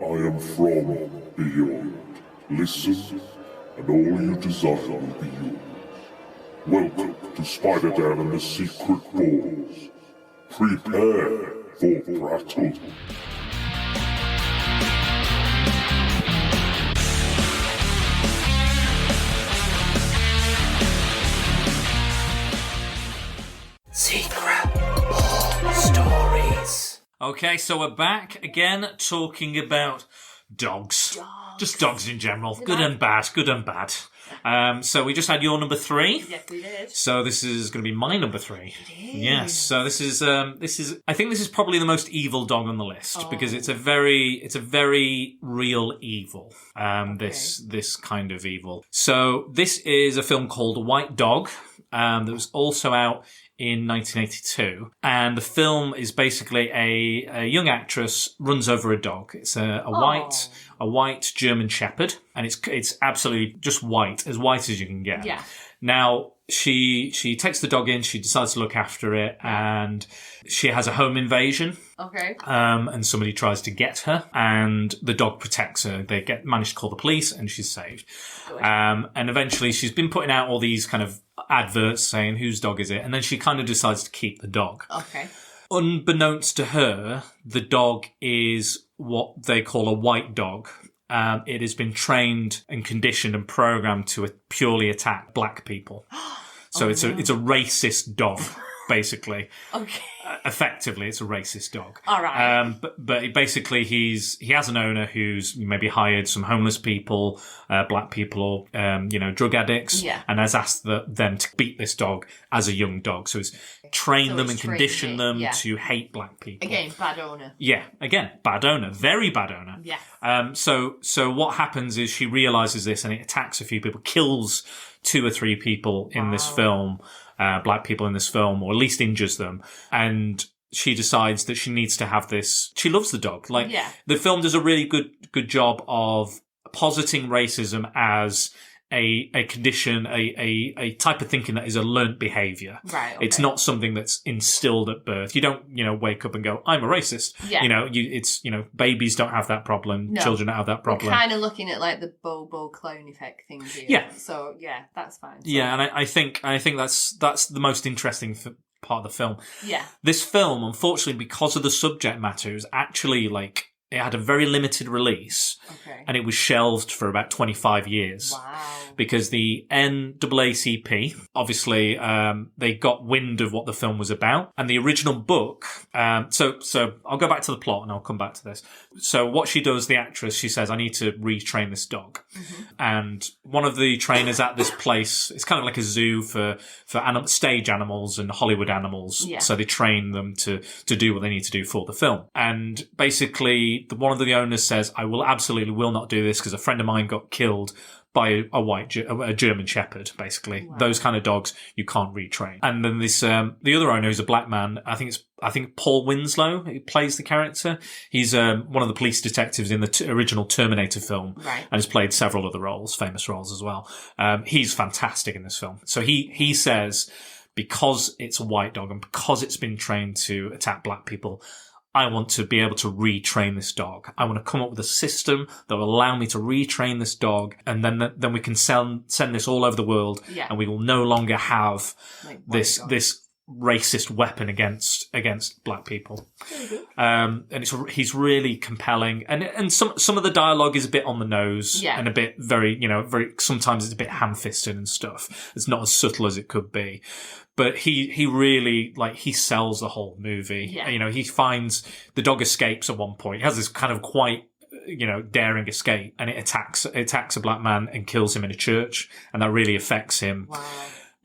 I am from beyond. Listen, and all you desire will be yours. Welcome to Spider-Dan and the Secret Doors. Prepare for Prattle. Secret Stories. Okay, so we're back again talking about dogs. Just dogs in general. Good and bad. So we just had your number 3. Yes, we did. So this is going to be my number 3. It is. Yes. So this is I think this is probably the most evil dog on the list because it's a very real evil. This kind of evil. So this is a film called White Dog that was also out in 1982, and the film is basically a young actress runs over a dog. It's a white German Shepherd, and it's absolutely just white as you can get. Yeah. Now she takes the dog in, she decides to look after it, and she has a home invasion. Okay. And somebody tries to get her, and the dog protects her. They manage to call the police, and she's saved. And eventually she's been putting out all these kind of adverts saying whose dog is it, and then she kind of decides to keep the dog. Okay. Unbeknownst to her, the dog is what they call a white dog. It has been trained and conditioned and programmed to purely attack black people. So it's a racist dog, basically. Okay. Effectively, it's a racist dog. All right. But basically, he has an owner who's maybe hired some homeless people, black people, drug addicts, and has asked them to beat this dog as a young dog. So he's trained them and conditioned them to hate black people. Again, bad owner. Yeah, again, bad owner, very bad owner. Yeah. So what happens is she realizes this and it attacks a few people, kills 2 or 3 people in this film. Black people in this film, or at least injures them. And she decides that she needs to have this. She loves the dog. The film does a really good job of positing racism as a condition, a type of thinking that is a learnt behaviour. Right. Okay. It's not something that's instilled at birth. You don't, wake up and go, I'm a racist. Yeah. Babies don't have that problem. No. Children don't have that problem. We're kind of looking at like the Bobo clown effect thing here. Yeah. So yeah, that's fine. So, yeah, and I think that's the most interesting part of the film. Yeah. This film, unfortunately, because of the subject matter, is actually it had a very limited release. Okay. And it was shelved for about 25 years. Wow. Because the NAACP, obviously, they got wind of what the film was about. And the original book, so I'll go back to the plot and I'll come back to this. So what she does, the actress, she says, I need to retrain this dog. Mm-hmm. And one of the trainers at this place, it's kind of like a zoo for stage animals and Hollywood animals. Yeah. So they train them to do what they need to do for the film. And basically, one of the owners says, I will not do this because a friend of mine got killed by a German Shepherd, basically. Wow. Those kind of dogs you can't retrain. And then this the other owner, who's a black man, I think Paul Winslow, who plays the character. He's one of the police detectives in the original Terminator film, right, and has played several other roles, famous roles as well. He's fantastic in this film. So he says, because it's a white dog and because it's been trained to attack black people, I want to be able to retrain this dog. I want to come up with a system that will allow me to retrain this dog, and then we can send this all over the world, and we will no longer have this racist weapon against black people. And he's really compelling, and some of the dialogue is a bit on the nose, and a bit very sometimes it's a bit ham-fisted and stuff. It's not as subtle as it could be. But he really, he sells the whole movie. Yeah. He finds the dog escapes at one point. He has this kind of quite, daring escape, and it attacks a black man and kills him in a church, and that really affects him. Wow.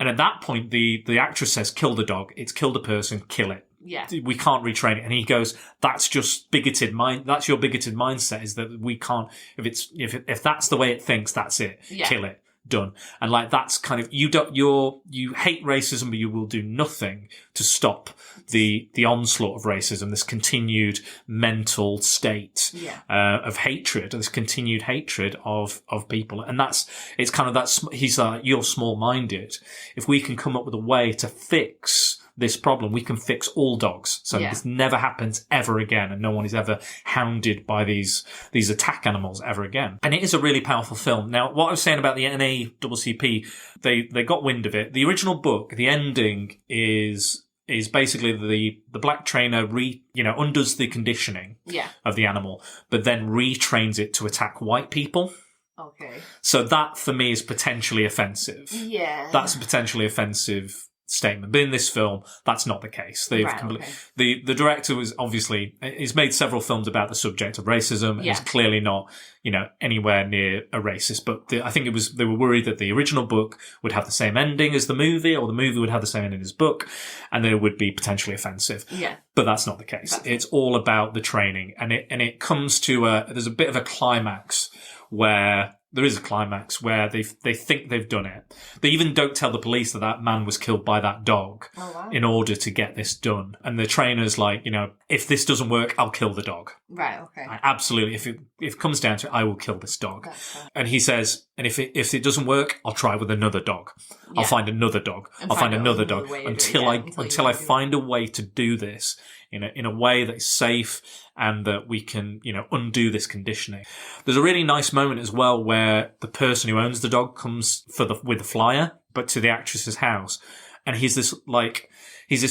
And at that point, the actress says, kill the dog. It's killed a person, kill it. Yeah. We can't retrain it. And he goes, that's just bigoted mind. That's your bigoted mindset, is that we can't, if that's the way it thinks, that's it. Yeah. Kill it. Done. And that's kind of, you hate racism, but you will do nothing to stop the onslaught of racism, this continued mental state of hatred, this continued hatred of people. And he's like, you're small-minded. If we can come up with a way to fix this problem, we can fix all dogs. So this never happens ever again, and no one is ever hounded by these attack animals ever again. And it is a really powerful film. Now, what I was saying about the NAACP, they got wind of it. The original book, the ending is basically the black trainer undoes the conditioning of the animal, but then retrains it to attack white people. Okay. So that, for me, is potentially offensive. Yeah. That's a potentially offensive statement. But in this film, that's not the case. They've the director he's made several films about the subject of racism. And he's clearly not, anywhere near a racist. But I think they were worried that the original book would have the same ending as the movie, or the movie would have the same ending as the book, and that it would be potentially offensive. Yeah. But that's not the case. It's all about the training, and it comes to there's a bit of a climax where there is a climax where they think they've done it. They even don't tell the police that man was killed by that dog in order to get this done. And the trainer's like, if this doesn't work, I'll kill the dog. Right, okay. Absolutely. If it comes down to it, I will kill this dog. And he says, and if it doesn't work, I'll try with another dog. Yeah. I'll find another dog. I'll find another dog until I find a way to do this in a way that's safe and that we can, undo this conditioning. There's a really nice moment as well where the person who owns the dog comes with the flyer, but to the actress's house. And he's this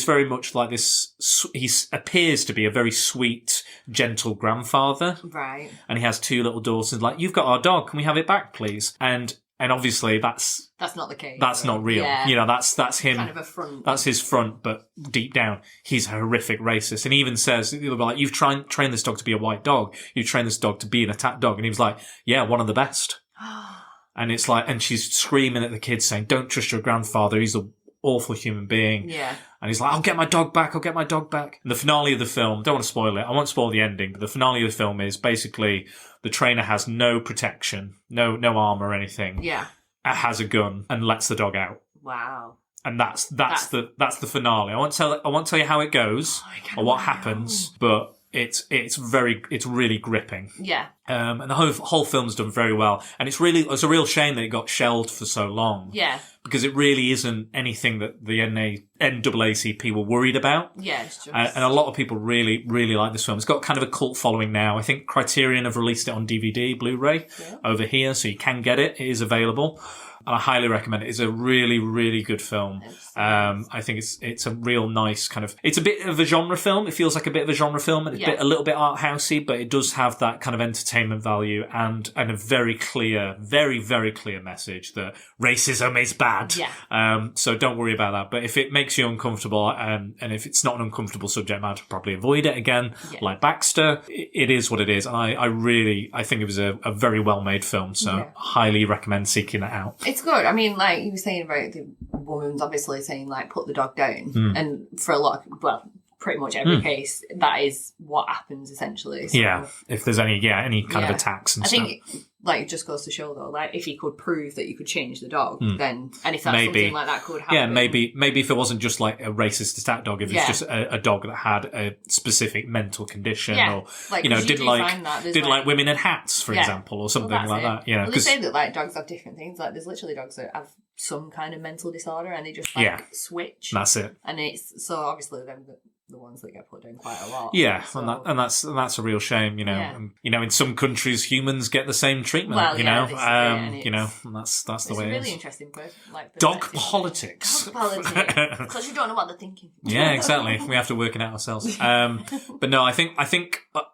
very much like this, he appears to be a very sweet, gentle grandfather. Right. And he has two little daughters, like, you've got our dog, can we have it back, please? And obviously that's not the case. That's not real. Yeah. That's him. Kind of a front. That's his front, but deep down, he's a horrific racist. And he even says, like, you've trained this dog to be a white dog. You've trained this dog to be an attack dog. And he was like, yeah, one of the best. And it's like, and she's screaming at the kids saying, don't trust your grandfather. He's an awful human being. Yeah. And he's like, I'll get my dog back. And the finale of the film, don't want to spoil it. I won't spoil the ending, but the finale of the film is basically the trainer has no protection, no armor or anything. Yeah. Has a gun and lets the dog out. Wow. And that's the finale. I won't tell you how it goes or what happens, but it's really gripping. Yeah. And the whole film's done very well. And it's a real shame that it got shelved for so long. Yeah. Because it really isn't anything that the NAACP were worried about. Yeah, it's just... and a lot of people really, really like this film. It's got kind of a cult following now. I think Criterion have released it on DVD, Blu-ray, over here, so you can get it. It is available. And I highly recommend it. It's a really, really good film. I think it's a real nice kind of... It's a bit of a genre film. It feels like a bit of a genre film, and it's a little bit art housey, but it does have that kind of entertainment value and a very clear, very, very clear message that racism is bad. Yeah. So don't worry about that. But if it makes you uncomfortable, and if it's not an uncomfortable subject matter, probably avoid it again. Yeah. Like Baxter, it is what it is. And I think it was a very well-made film. So highly recommend seeking it out. It's good. I mean, like you were saying about the woman's obviously saying, like, put the dog down. And for a lot of, pretty much every case, that is what happens, essentially. So, yeah. If there's any kind of attacks and stuff. I think, it just goes to show, though, like, if he could prove that you could change the dog, then, and if that's something like that could happen. Yeah, maybe if it wasn't just like a racist attack dog, if it's just a dog that had a specific mental condition or, didn't like women in hats, for example, or something like that. Well, they say that, like, dogs have different things. Like, there's literally dogs that have some kind of mental disorder and they just, switch. That's it. And it's, so obviously them the ones that get put down quite a lot. Yeah, so. and that's a real shame, in some countries humans get the same treatment, and that's the way it is. It's a really interesting dog politics. Dog politics. Because you don't know what they're thinking. Yeah, exactly. We have to work it out ourselves. But no, I think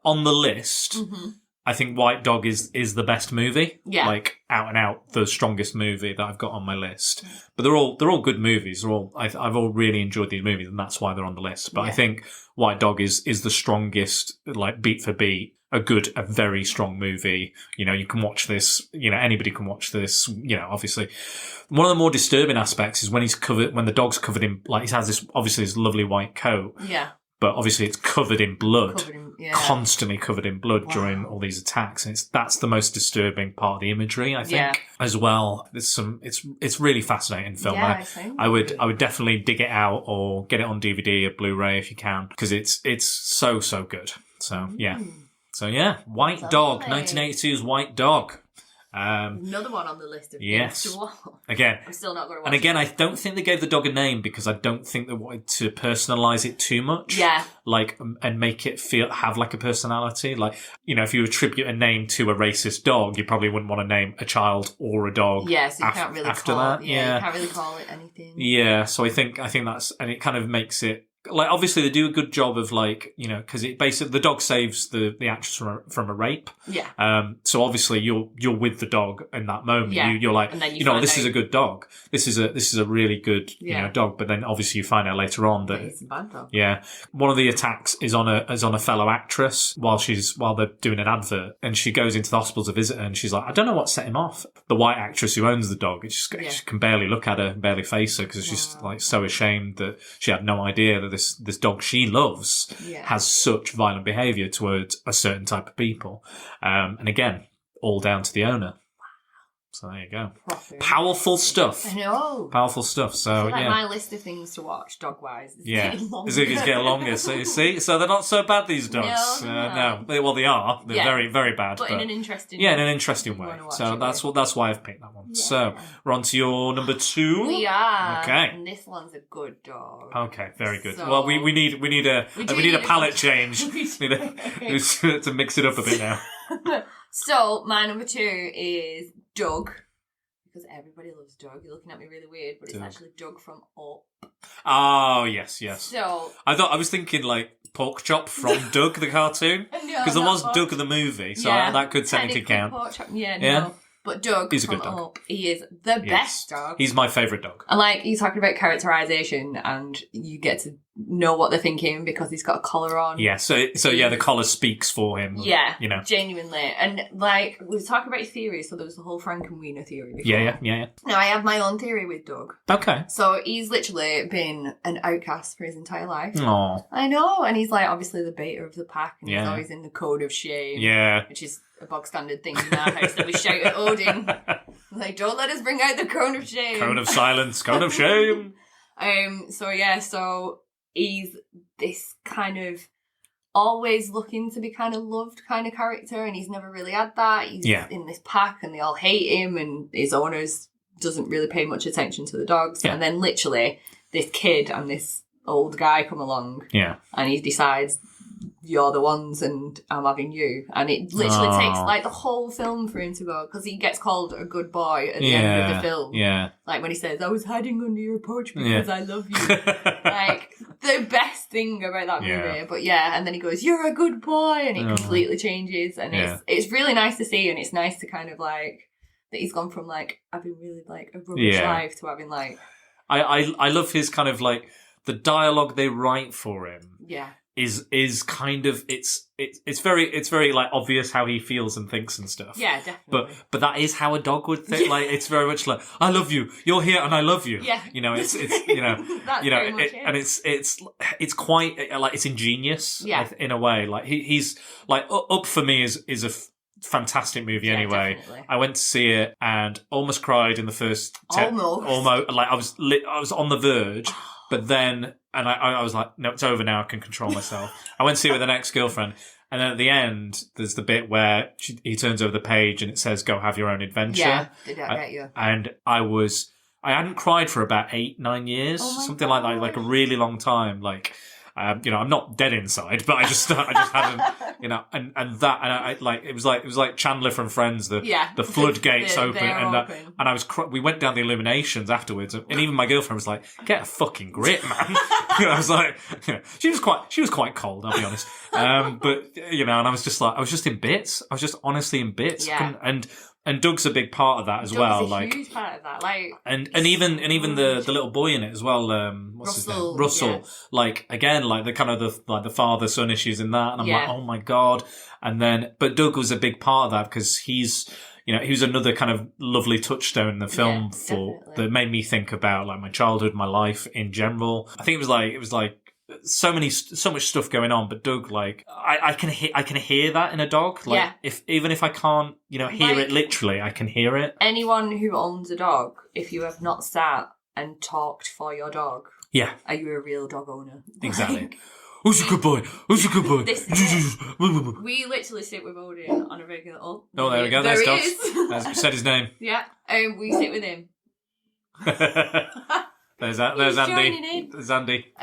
on the list, I think White Dog is the best movie. Yeah. Like, out and out, the strongest movie that I've got on my list. But they're all good movies. I've all really enjoyed these movies, and that's why they're on the list. But I think White Dog is the strongest, like, beat for beat, a very strong movie. You can watch this, anybody can watch this, obviously. One of the more disturbing aspects is when the dog's covered in, like, he has this lovely white coat. Yeah. But obviously it's covered in blood, constantly covered in blood during all these attacks. And that's the most disturbing part of the imagery, I think, as well. It's really fascinating film. Yeah, I would definitely dig it out or get it on DVD or Blu-ray if you can, because it's so, so good. So, yeah. So, yeah, White Dog, 1982's White Dog. Another one on the list of Yes. things to watch. Again. I'm still not going to watch And again, it. I don't think they gave the dog a name because I don't think they wanted to personalise it too much. Yeah. Like, and make it have like a personality. Like, you know, if you attribute a name to a racist dog, you probably wouldn't want to name a child or a dog. Yeah, so you can't really after call that. it. Yeah, you can't really call it anything. Yeah, so I think that's, and it kind of makes it, like, obviously they do a good job of, like, you know, because it basically, the dog saves the actress from a rape. Yeah. So obviously you're with the dog in that moment. Yeah. You're like, And then you know, this is a good dog. This is a really good, you know, dog. But then obviously you find out later on that it's a bad dog. Yeah. One of the attacks is on a fellow actress while they're doing an advert, and she goes into the hospital to visit her, and she's like, I don't know what set him off. The white actress who owns the dog, she can barely look at her, barely face her, because she's like so ashamed that she had no idea that this dog she loves has such violent behaviour towards a certain type of people. And again, all down to the owner. So there you go. Powerful stuff. I know. Powerful stuff. So my list of things to watch dog-wise is getting longer. It's getting longer. So you see, so they're not so bad, these dogs. No. Well, they are. They're very, very bad. But in an interesting way. Yeah, in an interesting way. So that's why I've picked that one. Yeah. So we're on to your number 2. We are. Okay. And this one's a good dog. Okay, very good. So, well, we need a palate change. We need to mix it up a bit now. So, my number 2 is Doug. Because everybody loves Doug. You're looking at me really weird, but it's actually Doug from Up. Oh, yes. So... I was thinking, like, Pork Chop from Doug, the cartoon. Because there was Doug the movie, so that could technically count. Pork chop. Yeah. But Doug He's a from good dog. Up, he is the best dog. He's my favourite dog. And, like, he's talking about characterisation, and you get to know what they're thinking because he's got a collar on. Yeah, so the collar speaks for him. Yeah, you know, genuinely. And, like, we were talking about theories, so there was the whole Frankenweenie theory before. Yeah. Now, I have my own theory with Doug. Okay. So, he's literally been an outcast for his entire life. Aww. I know, and he's, like, obviously the beta of the pack, and he's always in the code of shame. Yeah. Which is a bog standard thing in our house that we shout at Odin. Like, don't let us bring out the cone of shame. Cone of silence, cone of shame. So he's this kind of always looking to be kind of loved kind of character, and he's never really had that. He's in this pack and they all hate him, and his owners doesn't really pay much attention to the dogs. And then literally this kid and this old guy come along and he decides, you're the ones and I'm having you. And it literally takes like the whole film for him to go, because he gets called a good boy at the end of the film. Yeah. Like when he says, I was hiding under your porch because I love you. Like the best thing about that movie. But and then he goes, you're a good boy, and it completely changes. And it's really nice to see, and it's nice to kind of like that he's gone from like having really like a rubbish life to having like I love his kind of like the dialogue they write for him. Yeah. Is kind of it's very like obvious how he feels and thinks and stuff. Yeah, definitely. But that is how a dog would think. Like it's very much like, I love you, you're here, and I love you. Yeah, you know, it's you know, that's you know, very much and it's quite like it's ingenious. Yeah. In a way, like he's like Up for me is a fantastic movie anyway. Definitely. I went to see it and almost cried in the first almost like I was on the verge. But then, and I was like, no, it's over now. I can control myself. I went to see it with an ex-girlfriend. And then at the end, there's the bit where he turns over the page and it says, go have your own adventure. Yeah, did I get you? And I hadn't cried for about 8-9 years. Something like that, like a really long time. Like, you know, I'm not dead inside, but I just hadn't, you know, and I like, it was like Chandler from Friends, the floodgates open, and we went down the illuminations afterwards, and even my girlfriend was like, get a fucking grip, man. You know, I was like, you know, she was quite cold, I'll be honest. But, you know, and I was just in bits. I was just honestly in bits. Yeah. And Doug's a big part of that as well. Doug's a huge part of that. Like, and even the little boy in it as well. What's his name? Russell. Yeah. Like again, like the kind of the father son issues in that, and I'm like, oh my god. And then, but Doug was a big part of that because he's, you know, he was another kind of lovely touchstone in the film that made me think about like my childhood, my life in general. I think it was like. So much stuff going on, but Doug, like, I can hear that in a dog. Like, even if I can't, you know, hear it literally, I can hear it. Anyone who owns a dog, if you have not sat and talked for your dog, are you a real dog owner? Exactly. Who's a good boy? Who's a good boy? We literally sit with Odin on a regular... Oh, there we go. There There's he Dogs. is. As said his name. Yeah. We sit with him. There's Andy. Joining in. There's Andy.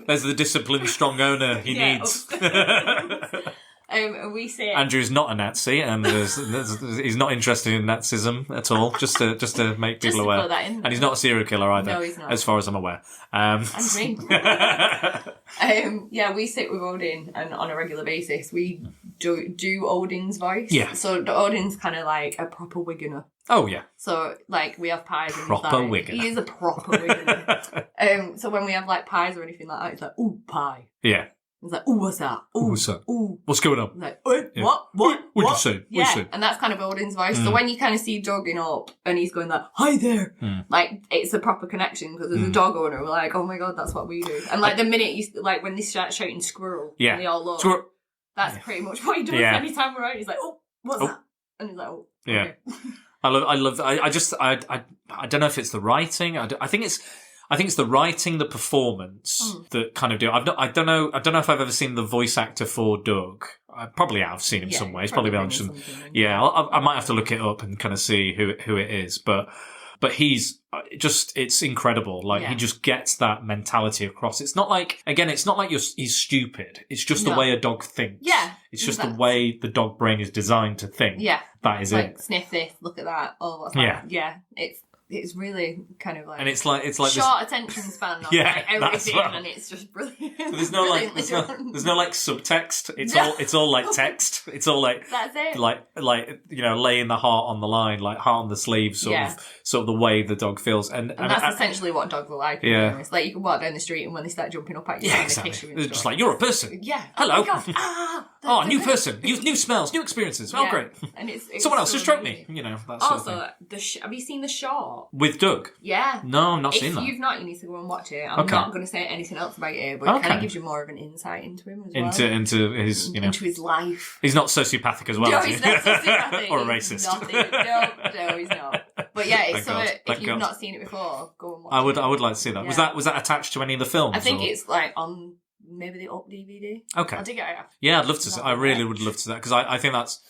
There's the disciplined, strong owner he needs. And we say Andrew's not a Nazi, and he's not interested in Nazism at all. Just to make people aware, put that in there. And he's not a serial killer either. No, he's not. As far as I'm aware. And me. We sit with Odin, and on a regular basis we do Odin's voice. Yeah. So Odin's kind of like a proper Wiganer. Oh yeah. So like we have pies. Proper Wiganer. He is a proper Wiganer. So when we have like pies or anything like that, it's like ooh pie. Yeah. It's like, ooh, what's that? Ooh, what's that? Ooh. What's going on? Like, Yeah. what? What'd you say? Yeah, and that's kind of Odin's voice. So when you kind of see dogging up and he's going like, hi there, like, it's a proper connection because as a dog owner, we're like, oh my God, that's what we do. And like the minute you, like when they start shouting squirrel, and they all look, that's pretty much what he does anytime we're out. He's like, oh, what's that? And he's like, oh, okay. I don't know if it's the writing. I think it's the writing, the performance that kind of do. I don't know if I've ever seen the voice actor for Doug. I probably have seen him somewhere. He's probably been on some. Yeah, I might have to look it up and kind of see who it is. But he's just, it's incredible. Like he just gets that mentality across. It's not like he's stupid. It's just the way a dog thinks. Yeah. It's just the way the dog brain is designed to think. Yeah. That is like, sniff this, look at that. Oh, what's that? Yeah. Yeah. It's really kind of like, and it's like short attention span on like everything, and it's just brilliant. There's no like subtext. It's all like text. It's all like that's it. Like laying the heart on the line, like heart on the sleeve, sort of the way the dog feels, and that's essentially what dogs are like. Yeah, it's like you can walk down the street and when they start jumping up at you, exactly. They're just like, you're a person. Yeah. Hello. Oh, new person, new smells, new experiences. Oh, great. And it's someone else just stroked me. You know. That sort of thing. Have you seen the short? With Doug? Yeah. No, I've not seen that. If you've not, you need to go and watch it. I'm not going to say anything else about it, but it kind of gives you more of an insight into him as well. Into his, into his life. He's not sociopathic as well, no, is he? He's not sociopathic. Or a racist. No, he's not. But yeah, it's if you've not seen it before, go and watch it. I would like to see that. Yeah. Was that attached to any of the films? I think it's like on maybe the Up DVD. Okay. I'll dig it out. Yeah, I'd love to see. I really would love to see that because I think that's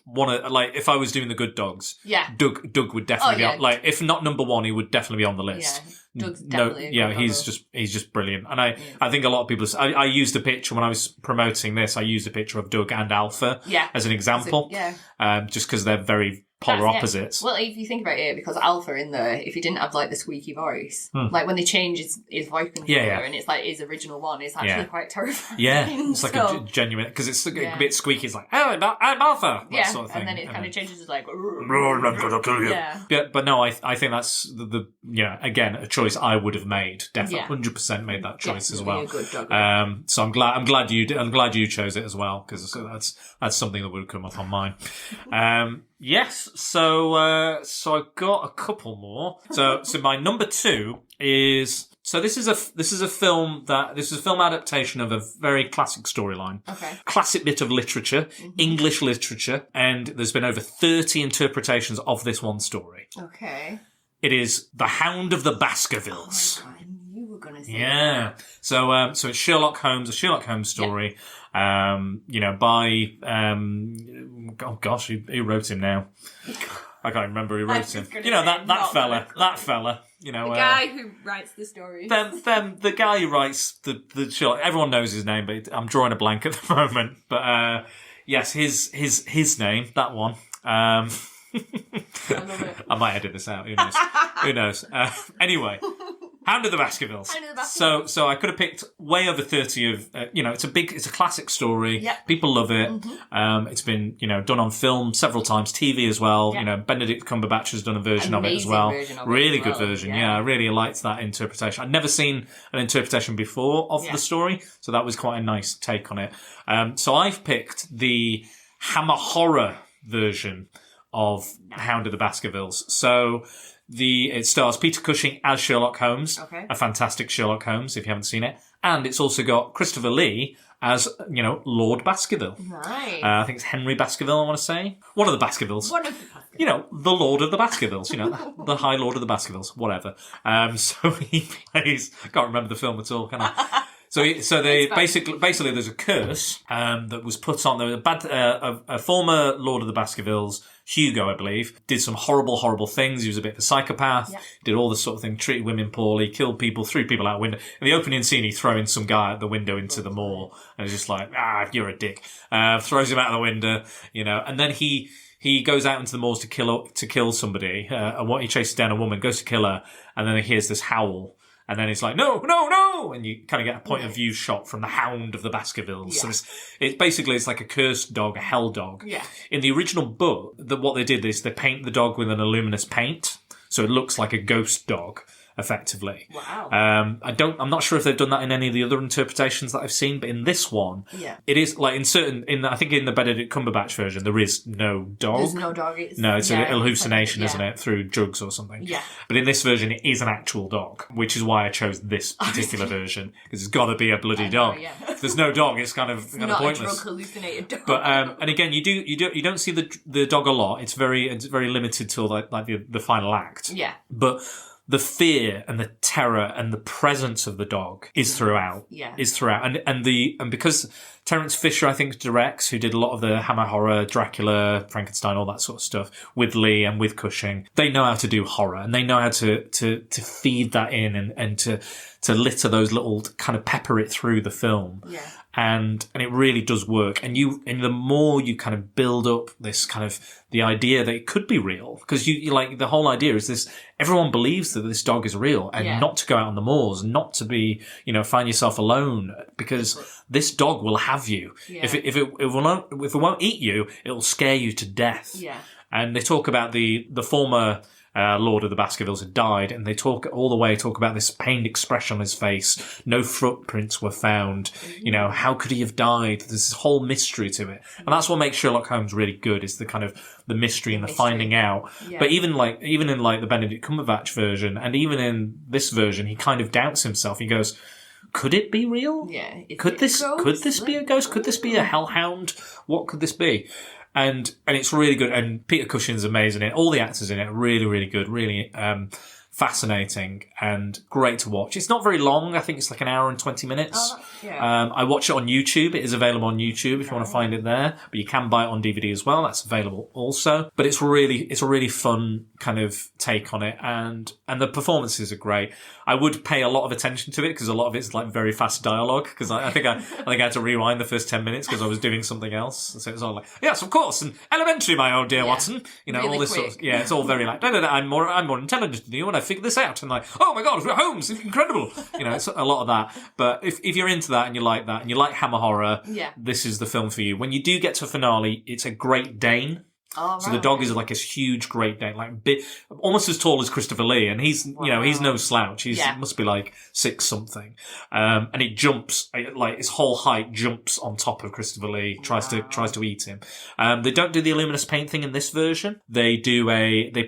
one of, like, if I was doing the Good Dogs, Doug would definitely be on, like, if not number one, he would definitely be on the list. Yeah, Doug's definitely he's just brilliant. And I think a lot of people, I used a picture when I was promoting this, I used a picture of Doug and Alpha as an example. Just because they're very polar opposites. Well, if you think about it, because Alpha in there, if he didn't have like the squeaky voice, like when they change his voice controller and it's like his original one, it's actually quite terrifying. Yeah, it's like a genuine, because it's a bit squeaky. It's like, oh, I'm Alpha. Yeah, sort of thing. And then it kind of changes to like, yeah. But no, I think that's the again, a choice I would have made. Definitely, 100% made that choice as well. So I'm glad you chose it as well, because that's something that would have come up on mine. Yes, so I've got a couple more. So my number 2 is, so this is a film adaptation of a very classic storyline. Okay. Classic bit of literature, English literature, and there's been over 30 interpretations of this one story. Okay. It is The Hound of the Baskervilles. Oh my God, I knew you were going to say that. So it's Sherlock Holmes, a Sherlock Holmes story. Yeah. By oh gosh, who wrote him now? I can't remember who wrote him. That fella. The guy who writes the story. The guy who writes the Sherlock. Everyone knows his name, but I'm drawing a blank at the moment. But yes, his name, that one. I love it. I might edit this out. Who knows? Anyway. Hound of the Baskervilles. So I could have picked way over 30 of, it's a classic story. Yep. People love it. Mm-hmm. It's been, done on film several times, TV as well. Yep. Benedict Cumberbatch has done a version of it as well. Really good version. Yeah, I really liked that interpretation. I'd never seen an interpretation before of the story, so that was quite a nice take on it. So I've picked the Hammer Horror version of Hound of the Baskervilles. So it stars Peter Cushing as Sherlock Holmes, a fantastic Sherlock Holmes if you haven't seen it, and it's also got Christopher Lee as Lord Baskerville. Right. I think it's Henry Baskerville. I want to say one of the Baskervilles. The Lord of the Baskervilles. The High Lord of the Baskervilles. Whatever. So he plays. I can't remember the film at all, can I? So they basically there's a curse that was put on. There was a former Lord of the Baskervilles, Hugo, I believe, did some horrible things. He was a bit of a psychopath. Did all this sort of thing, treated women poorly, killed people, threw people out the window. In the opening scene, he's throwing some guy out the window into the mall, and it's just like, you're a dick. Throws him out of the window, and then he goes out into the malls to kill somebody. And what he chases down a woman, goes to kill her, and then he hears this howl. And then it's like, no! And you kind of get a point of view shot from the Hound of the Baskervilles. Yeah. So it's like a cursed dog, a hell dog. Yeah. In the original book, what they did is they paint the dog with an luminous paint. So it looks like a ghost dog, effectively. Wow. I'm not sure if they've done that in any of the other interpretations that I've seen, but in this one, it is like I think in the Benedict Cumberbatch version, there is no dog. There's no dog. It's an hallucination, isn't it? Through drugs or something. Yeah. But in this version, it is an actual dog, which is why I chose this particular version, because it's got to be a bloody dog. Yeah. If there's no dog, it's kind of not pointless. A drug hallucinated dog. But and again, you don't see the dog a lot. It's very limited till like the final act. Yeah. But the fear and the terror and the presence of the dog is throughout. Yeah. Is throughout. And because Terence Fisher, I think, directs, who did a lot of the Hammer horror, Dracula, Frankenstein, all that sort of stuff, with Lee and with Cushing, they know how to do horror, and they know how to feed that in and to litter those little, kind of pepper it through the film. Yeah. And it really does work. And the more you kind of build up this kind of, the idea that it could be real, because you like, the whole idea is this, everyone believes that this dog is real, and not to go out on the moors, not to be, find yourself alone, because this dog will have you. Yeah. If it won't eat you, it'll scare you to death. Yeah. And they talk about the former Lord of the Baskervilles had died, and they talk about this pained expression on his face. No footprints were found. How could he have died? There's this whole mystery to it, and that's what makes Sherlock Holmes really good, is the kind of the mystery and the finding out. Yeah. But even in the Benedict Cumberbatch version, and even in this version, he kind of doubts himself. He goes, could it be real? Yeah. Could this be a ghost? Could this be a hellhound? What could this be? And it's really good. And Peter Cushing's amazing in it. All the actors in it are really, really good. Really, fascinating and great to watch. It's not very long. I think it's like an hour and 20 minutes. I watch it on YouTube. It is available on YouTube if you want to find it there. But you can buy it on DVD as well. That's available also. But it's a really fun kind of take on it. And the performances are great. I would pay a lot of attention to it, because a lot of it's like very fast dialogue, because I think I had to rewind the first 10 minutes because I was doing something else. So it's all like, yes, of course, and elementary, my old dear Watson. Really all this quick. Sort of, it's all very like, I'm more intelligent than you, and I figured this out, and like, oh my God, Holmes, it's incredible. It's a lot of that. But if you're into that and you like that and you like Hammer horror, this is the film for you. When you do get to a finale, it's a Great Dane. Oh, so the dog is like this huge Great Dane, like almost as tall as Christopher Lee, and he's he's no slouch. He must be like 6 something, and it jumps, like his whole height jumps on top of Christopher Lee, tries to eat him. They don't do the luminous paint thing in this version. They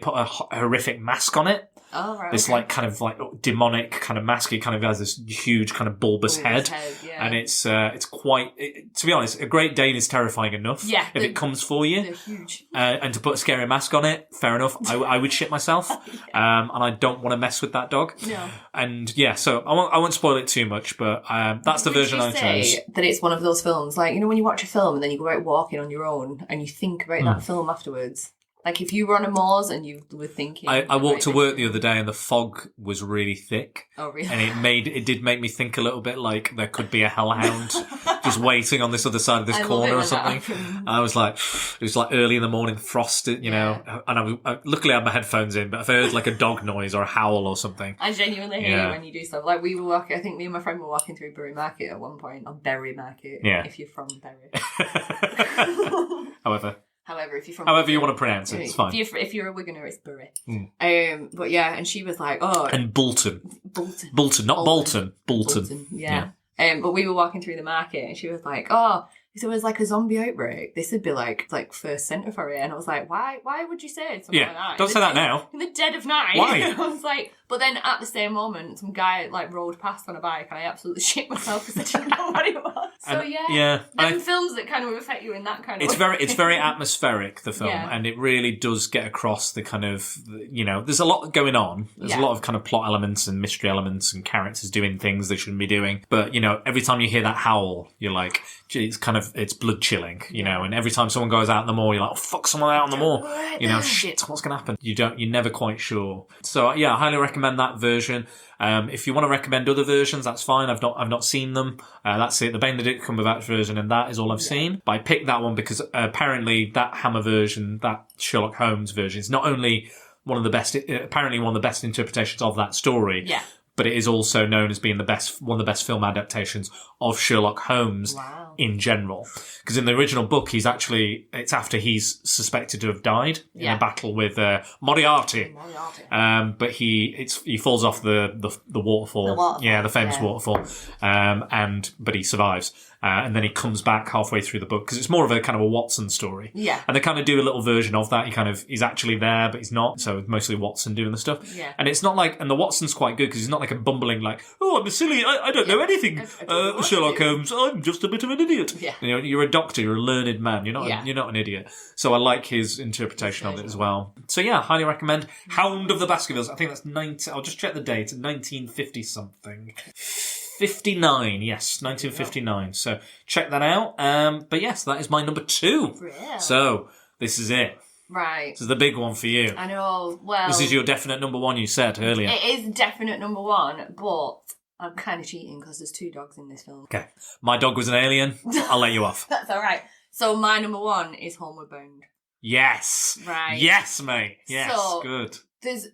put a horrific mask on it. Oh, right. This like kind of like demonic kind of mask. It kind of has this huge kind of bulbous head. And it's quite. To be honest, a Great Dane is terrifying enough. Yeah, if it comes for you. They're huge. And to put a scary mask on it, fair enough. I would shit myself. And I don't want to mess with that dog. No. And so I won't spoil it too much, but that's the version I chose. That it's one of those films, like when you watch a film and then you go out walking on your own and you think about that film afterwards. Like if you were on a moors and you were thinking... I walked to work the other day and the fog was really thick. Oh, really? And it did make me think a little bit like there could be a hellhound just waiting on this other side of this corner or something. And I was like, it was like early in the morning, frosted, know. And I luckily I had my headphones in, but if I heard like a dog noise or a howl or something... I genuinely hate it when you do stuff. Like we were walking, I think me and my friend were walking through Bury Market at one point. Or Bury Market, if you're from Bury. However, if you're from... However you want to pronounce it, it's fine. If you're a Wiganer, it's Bury. But and she was like, oh... And Bolton, not Bolton. Bolton. Yeah. But we were walking through the market and she was like, oh, if there was like a zombie outbreak, this would be like first centre for it. And I was like, why would you say something like that? Don't say that now. In the dead of night. Why? I was like, but then at the same moment, some guy like rolled past on a bike and I absolutely shit myself because I didn't know what it was. So them films that kind of affect you in that kind of way. It's very atmospheric, the film, and it really does get across the kind of, there's a lot going on. There's a lot of kind of plot elements and mystery elements and characters doing things they shouldn't be doing. But, every time you hear that howl, you're like, it's blood chilling, and every time someone goes out in the moor, you're like, oh, fuck, someone out on the moor. Shit, what's going to happen? You're never quite sure. So, I highly recommend that version. If you want to recommend other versions, that's fine. I've not seen them. That's it. The Benedict Cumberbatch version, and that is all I've seen. But I picked that one because apparently that Hammer version, that Sherlock Holmes version, is not only one of the best interpretations of that story. Yeah. But it is also known as being one of the best film adaptations of Sherlock Holmes in general. Because in the original book, it's after he's suspected to have died in a battle with Moriarty. But he falls off the waterfall. The famous waterfall. But he survives. And then he comes back halfway through the book because it's more of a kind of a Watson story. Yeah. And they kind of do a little version of that. He's actually there, but he's not. So it's mostly Watson doing the stuff. Yeah. And it's not like, and the Watson's quite good because he's not like a bumbling like, oh, I'm a silly, I don't know anything. Sherlock Holmes, I'm just a bit of an idiot. Yeah. You're a doctor, you're a learned man. You're not an idiot. So I like his interpretation of it as well. So yeah, highly recommend Hound of the Baskervilles. I think that's I'll just check the date. 1950 something. 59, yes, 1959. So check that out. But yes, that is my number 2. Real. So this is it. Right. This is the big one for you. I know. Well, this is your definite number 1. You said earlier. It is definite number 1, but I'm kind of cheating because there's 2 dogs in this film. Okay, my dog was an alien. I'll let you off. That's all right. So my number 1 is Homeward Bound. Yes. Right. Yes, mate. Yes. So, good. There's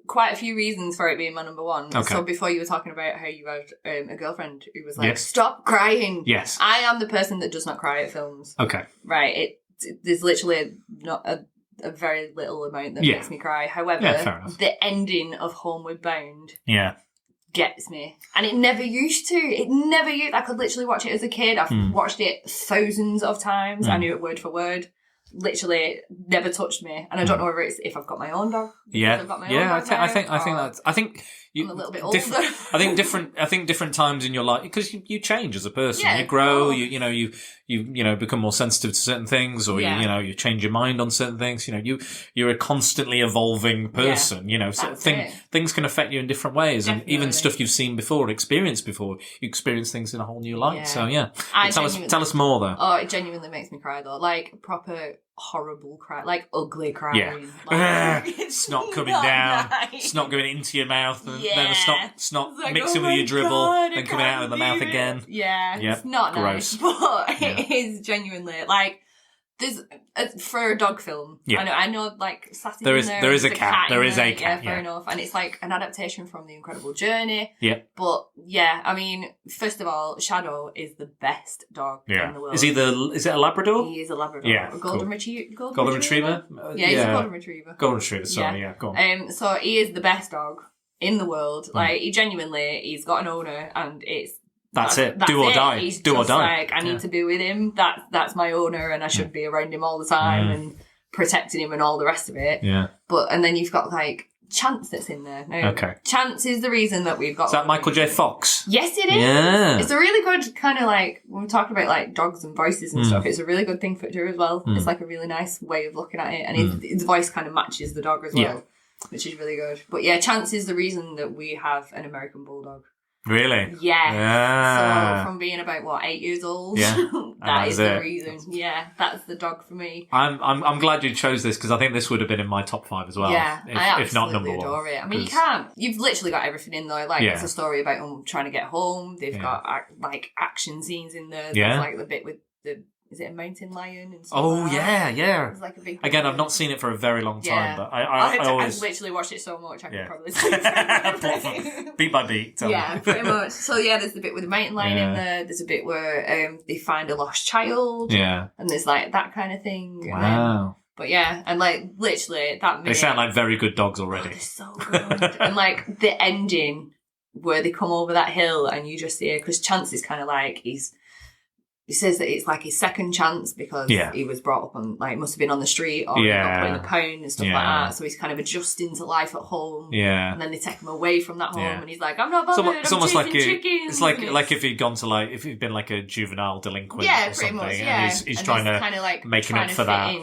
quite a few reasons for it being my number 1. Okay. So before you were talking about how you had a girlfriend who was like, stop crying. Yes. I am the person that does not cry at films. Okay. Right. There's literally not a very little amount that makes me cry. However, the ending of Homeward Bound gets me. And it never used to. I could literally watch it as a kid. I've watched it thousands of times. I knew it word for word. Literally never touched me, and I don't know whether it's if I've got my own dog. Yeah, I think I'm a little bit older. I think different times in your life because you change as a person. You grow. You become more sensitive to certain things, or you change your mind on certain things. You're a constantly evolving person. So things can affect you in different ways, and even stuff you've seen before, experienced before, you experience things in a whole new light. Yeah. So tell us more though. Oh, it genuinely makes me cry though, like proper horrible cry, like ugly crying. Yeah. Snot coming down, snot going into your mouth, and then the snot like, mixing with your dribble, then coming out of the mouth again. Yeah, it's not nice, but it is genuinely like there's for a dog film. Yeah. I know like Sassy there is a cat. There is a cat. Yeah, fair enough. And it's like an adaptation from The Incredible Journey. Yeah. But yeah, I mean, first of all, Shadow is the best dog in the world. Is it a Labrador? He is a Labrador. Yeah. A Golden Retriever. Golden Retriever? Yeah, he's a Golden Retriever. Golden Retriever, sorry, yeah, go on. So he is the best dog in the world. Like he's got an owner and that's it. Do or die. He's do or die. Like, I need to be with him. That's my owner, and I should be around him all the time and protecting him and all the rest of it. Yeah. And then you've got like Chance that's in there. Now, Chance is the reason that we've got. Is that Michael J. Fox? Yes, it is. Yeah. It's a really good kind of like when we're talking about like dogs and voices and stuff. It's a really good thing for it to do as well. It's like a really nice way of looking at it, and his voice kind of matches the dog as well, which is really good. But yeah, Chance is the reason that we have an American Bulldog. Really? Yeah. So from being about 8 years old, that is the reason. Yeah, that's the dog for me. I'm glad you chose this because I think this would have been in my top 5 as well. Yeah, if not number 1. Adore it. I mean, you've literally got everything in there. Like it's a story about them trying to get home. They've got like action scenes in there. There's like the bit with is it a mountain lion and stuff? Oh yeah. It's like a big. Again, I've not seen it for a very long time, but I always I've literally watched it so much I could probably say beat by beat. Pretty much. So there's the bit with the mountain lion in there. There's a bit where they find a lost child. Yeah, and there's like that kind of thing. Wow. But yeah, and like literally that minute, they sound like very good dogs already. They're so good. And like the ending where they come over that hill and you just hear because Chance is kind of like he's he says that it's like his second chance because he was brought up on, like, must have been on the street or he got put in the pound and stuff like that. So he's kind of adjusting to life at home. Yeah. And then they take him away from that home and he's like, I'm not bothered, it's almost like chickens. It's like if he'd gone to, like, if he'd been like a juvenile delinquent or something. Much, and he's trying to kind of like making up for that.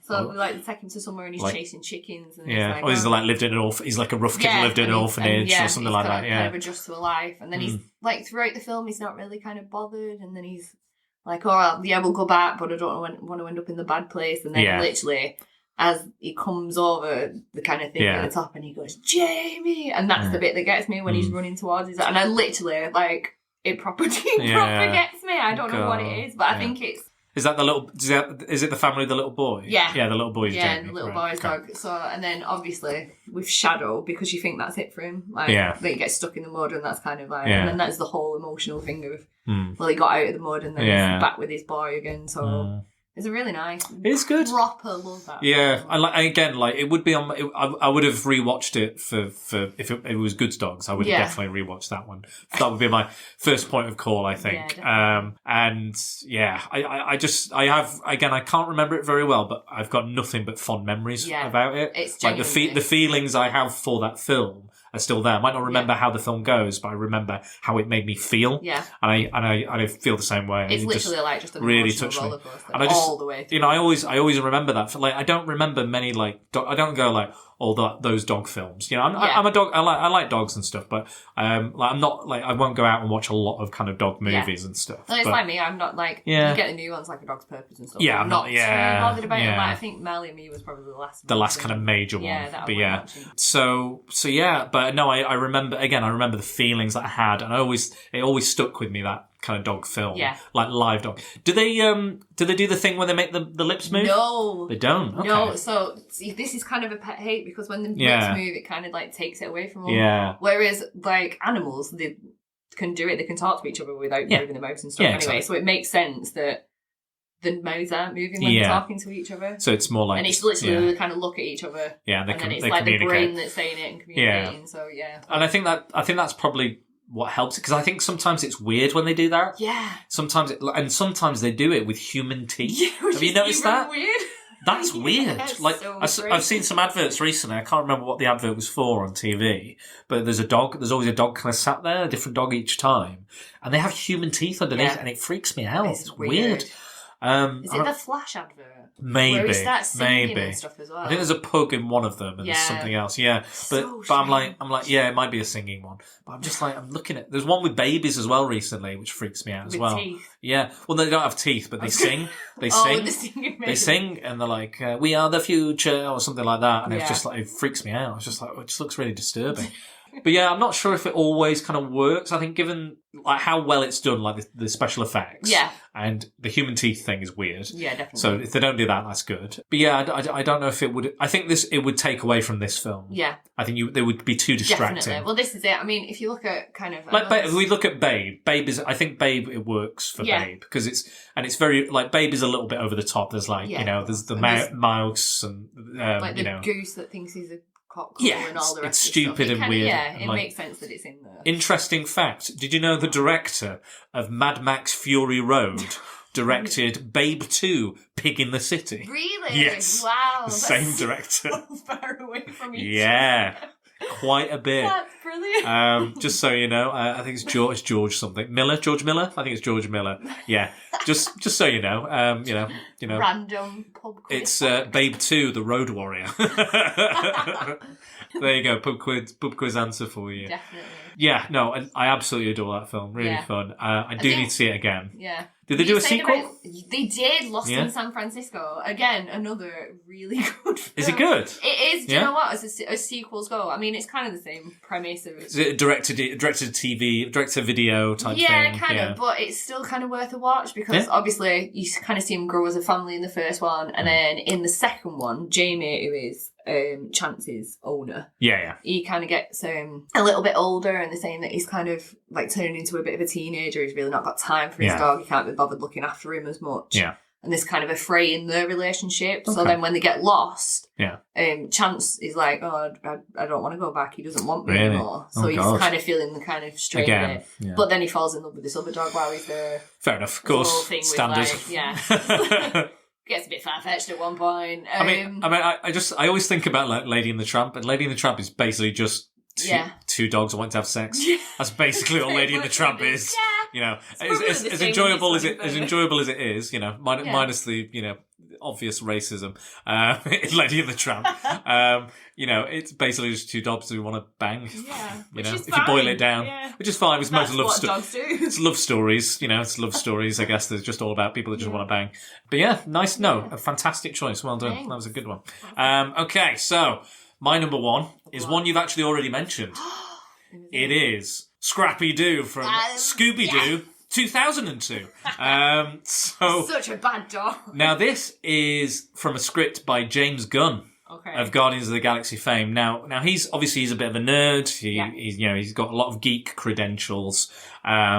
So like they take him to somewhere and he's like, chasing chickens. And or he's like lived in an he's like a rough kid who lived in an orphanage or something like that. Kind of adjust to a life. And then he's like, throughout the film, he's not really kind of bothered. And then he's like, oh, yeah, we'll go back, but I don't want to end up in the bad place. And then literally, as he comes over the kind of thing at the top and he goes, Jamie! And that's the bit that gets me when he's running towards his... And I literally, like, it proper gets me. I don't know what it is, but I think it's... Is that the little... Is it the family of the little boy? Yeah. Yeah, the little boy's Jamie. Yeah, the little boy's dog. So, and then obviously with Shadow, because you think that's it for him. Like, that he gets stuck in the mud and that's kind of like... And then that's the whole emotional thing of... Well, he got out of the mud and then he's back with his boy again, so... It's a really nice. It's good. Proper love that. Yeah, it would be on. I would have rewatched it for if it was Good Dogs. I would have definitely rewatched that one. That would be my first point of call, I think. And I can't remember it very well, but I've got nothing but fond memories about it. It's like the feelings I have for that film are still there. I might not remember how the film goes, but I remember how it made me feel. Yeah. And I feel the same way. It's literally like just a really touched me. And all the way through. You know, I always remember that. Like, I don't remember many, like, I don't go like, those dog films. You know, I'm a dog. I like dogs and stuff, but like I'm not like I won't go out and watch a lot of kind of dog movies and stuff. Well, it's like me. I'm not like you get the new ones like A Dog's Purpose and stuff. Yeah, I'm not too bothered about it. Like, I think Melly and Me was probably the last kind of major one. Yeah, but so yeah. But no, I remember the feelings that I had, and it always stuck with me, that kind of dog film, like live dog. Do they do the thing where they make the lips move? No, they don't. Okay. No, so see, this is kind of a pet hate because when the lips move, it kind of like takes it away from them. Yeah. Whereas like animals, they can do it. They can talk to each other without moving their mouths and stuff. Anyway, exactly. So it makes sense that the mouths aren't moving when they're talking to each other. So it's more like, and it's literally they kind of look at each other. Yeah, and then it's like the brain that's saying it and communicating. Yeah. So and I think that's probably what helps it, because I think sometimes it's weird when they do that. Yeah. Sometimes they do it with human teeth. Yeah, have you noticed that? Weird. That's weird. That's like so I've seen some adverts recently. I can't remember what the advert was for on TV, but there's a dog. There's always a dog kind of sat there, a different dog each time, and they have human teeth underneath, and it freaks me out. It's weird. Is it the Flash advert? Maybe. Where he starts singing and stuff as well. I think there's a pug in one of them and there's something else. Yeah. But I'm like, it might be a singing one. But I'm just like, I'm looking at, there's one with babies as well recently, which freaks me out as well. Teeth. Yeah. Well, they don't have teeth, but they sing. They sing. They sing and they're like, we are the future or something like that. And it's just like, it freaks me out. It's just like, it just looks really disturbing. But yeah, I'm not sure if it always kind of works. I think given like how well it's done, like the special effects, and the human teeth thing is weird. Yeah, definitely. So if they don't do that, that's good. But yeah, I don't know if it would. I think it would take away from this film. Yeah, I think they would be too distracting. Definitely. Well, this is it. I mean, if you look at kind of like if we look at Babe I think Babe it works for Babe because it's very like Babe is a little bit over the top. There's like there's the mouse and like the goose that thinks he's a and all the rest it's stupid and weird. Yeah, it makes sense that it's in there. Interesting fact. Did you know the director of Mad Max Fury Road directed Babe 2, Pig in the City? Really? Yes. Wow. The same director. So far away from each other. Yeah. Quite a bit. That's brilliant. Just so you know, I think it's George something. George Miller? I think it's George Miller. Yeah. Just so you know, random pub quiz. It's Babe 2, The Road Warrior. There you go, pub quiz answer for you. Definitely. Yeah, no, I absolutely adore that film. Really fun. I do need to see it again. Yeah. Did they do a sequel? They did. Lost in San Francisco. Again, another really good film. Is it good? It is. Do you know what? As sequels go, I mean, it's kind of the same premise of... Is it directed TV, directed video type thing? Yeah, kind of. But it's still kind of worth a watch because obviously you kind of see them grow as a family in the first one. And then in the second one, Jamie, who is Chance's owner. Yeah. He kind of gets a little bit older and they're saying that he's kind of like turning into a bit of a teenager. He's really not got time for his dog. He can't be bothered looking after him as much. Yeah. and there's kind of a fray in their relationship. So then when they get lost, Chance is like, oh, I don't want to go back. He doesn't want me anymore. So he's kind of feeling the kind of strain of it. Yeah. But then he falls in love with this other dog while he's there. Fair enough, of course. Standard. Gets a bit far-fetched at one point. I always think about like Lady and the Tramp, and Lady and the Tramp is basically just two dogs wanting to have sex. That's basically all Lady and the Tramp is. You know, as enjoyable as it is, you know, minus the, you know, obvious racism in Lady and the Tramp. You know, it's basically just two dogs who want to bang. Yeah, you know, if you boil it down, which is fine. It's most love dogs do. It's love stories. You know, it's love stories. I guess they're just all about people that just want to bang. But yeah, nice. No, a fantastic choice. Well done. Thanks. That was a good one. Okay, so my number one is one you've actually already mentioned. It is Scrappy-Doo from Scooby-Doo 2002. Such a bad dog. Now, this is from a script by James Gunn. Of Guardians of the Galaxy fame. Now he's a bit of a nerd. He's got a lot of geek credentials.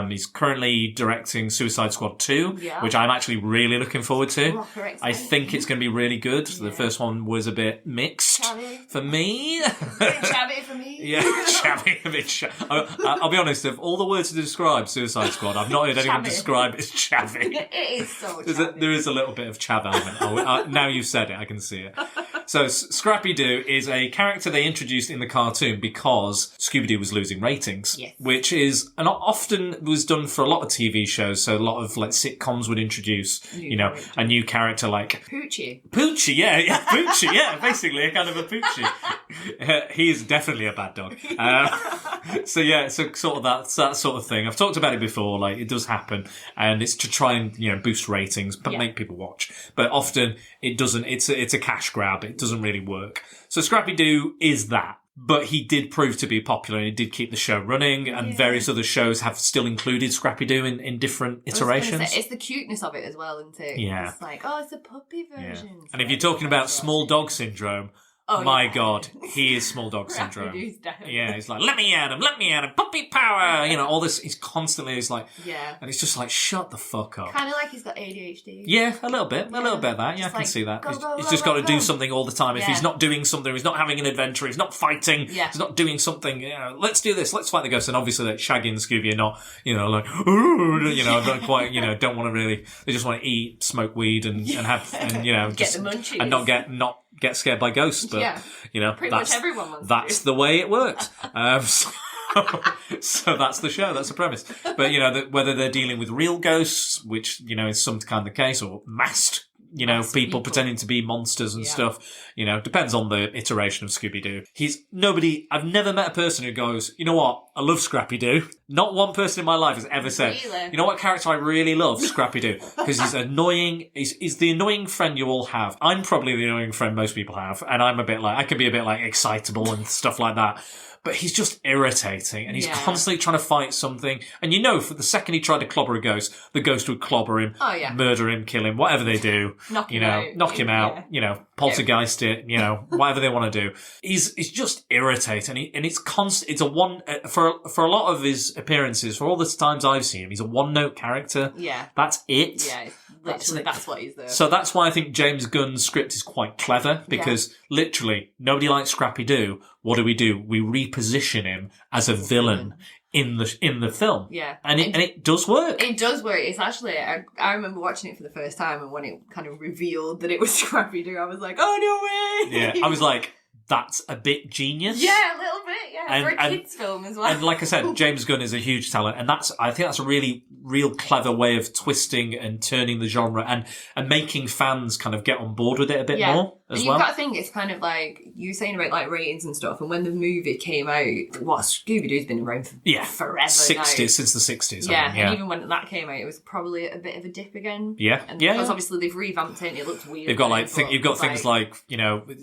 He's currently directing Suicide Squad 2, which I'm actually really looking forward to. I think it's going to be really good. The first one was a bit mixed for me. Chabby for me. Yeah, chabby, a bit I'll be honest, of all the words to describe Suicide Squad, I've not heard anyone describe it as chabby. It is so chabby. There is a little bit of chab element. Now you've said it, I can see it. So Scrappy-Doo is a character they introduced in the cartoon because Scooby-Doo was losing ratings, which is often was done for a lot of TV shows. So a lot of like sitcoms would introduce, a new character like Poochie, Poochie, basically a kind of a Poochie. He is definitely a bad dog. So sort of that sort of thing. I've talked about it before. Like it does happen, and it's to try and boost ratings, but make people watch. But often it doesn't. It's a cash grab. It doesn't really work. So Scrappy-Doo is that. But he did prove to be popular and he did keep the show running, and various other shows have still included Scrappy-Doo in different iterations. It's the cuteness of it as well, isn't it? Yeah. It's like, it's a puppy version. Yeah. And if you're talking about small dog syndrome, my God, he is small dog syndrome. Yeah, he's like, let me at him, puppy power, all this. He's like, and it's just like, shut the fuck up. Kind of like he's got ADHD. Yeah, a little bit of that. Yeah, I can see that. He's just got to do something all the time. If he's not doing something, he's not having an adventure, he's not fighting, he's not doing something, let's do this, let's fight the ghost. And obviously, like, Shaggy and Scooby are not, like, don't quite, don't want to really, they just want to eat, smoke weed and have, and, get just, the munchies. And not get scared by ghosts, but pretty much everyone wants that's the way it works. So that's the show, that's the premise. But whether they're dealing with real ghosts, which is some kind of case, or masked people pretending to be monsters and stuff, depends on the iteration of Scooby-Doo. I've never met a person who goes, you know what, I love Scrappy-Doo. Not one person in my life has ever said, you know what character I really love? Scrappy-Doo. Because he's annoying, he's the annoying friend you all have. I'm probably the annoying friend most people have, and I can be a bit like excitable and stuff like that. But he's just irritating, and he's constantly trying to fight something. And for the second he tried to clobber a ghost, the ghost would clobber him, murder him, kill him, whatever they do. knock him out, poltergeist it, whatever they want to do. He's just irritating, and it's constant. It's for a lot of his appearances, for all the times I've seen him, he's a one-note character. Yeah. That's it. Yeah. Literally, that's what he's there. So that's why I think James Gunn's script is quite clever, because literally nobody likes Scrappy-Doo. What do? We reposition him as a villain in the film. Yeah. And it does work. It does work. It's actually, I remember watching it for the first time, and when it kind of revealed that it was Scrappy-Doo, I was like, oh, no way! Yeah, I was like, that's a bit genius. Yeah, a little bit, for a kids' film as well. And like I said, James Gunn is a huge talent, and I think that's a really, real clever way of twisting and turning the genre and making fans kind of get on board with it a bit more as well. You've got to think, it's kind of like you saying about like ratings and stuff, and when the movie came out, Scooby-Doo's been around for forever 60s, now. Since the 60s. And even when that came out, it was probably a bit of a dip again. Because obviously they've revamped it and it looks weird. They've got you've got things like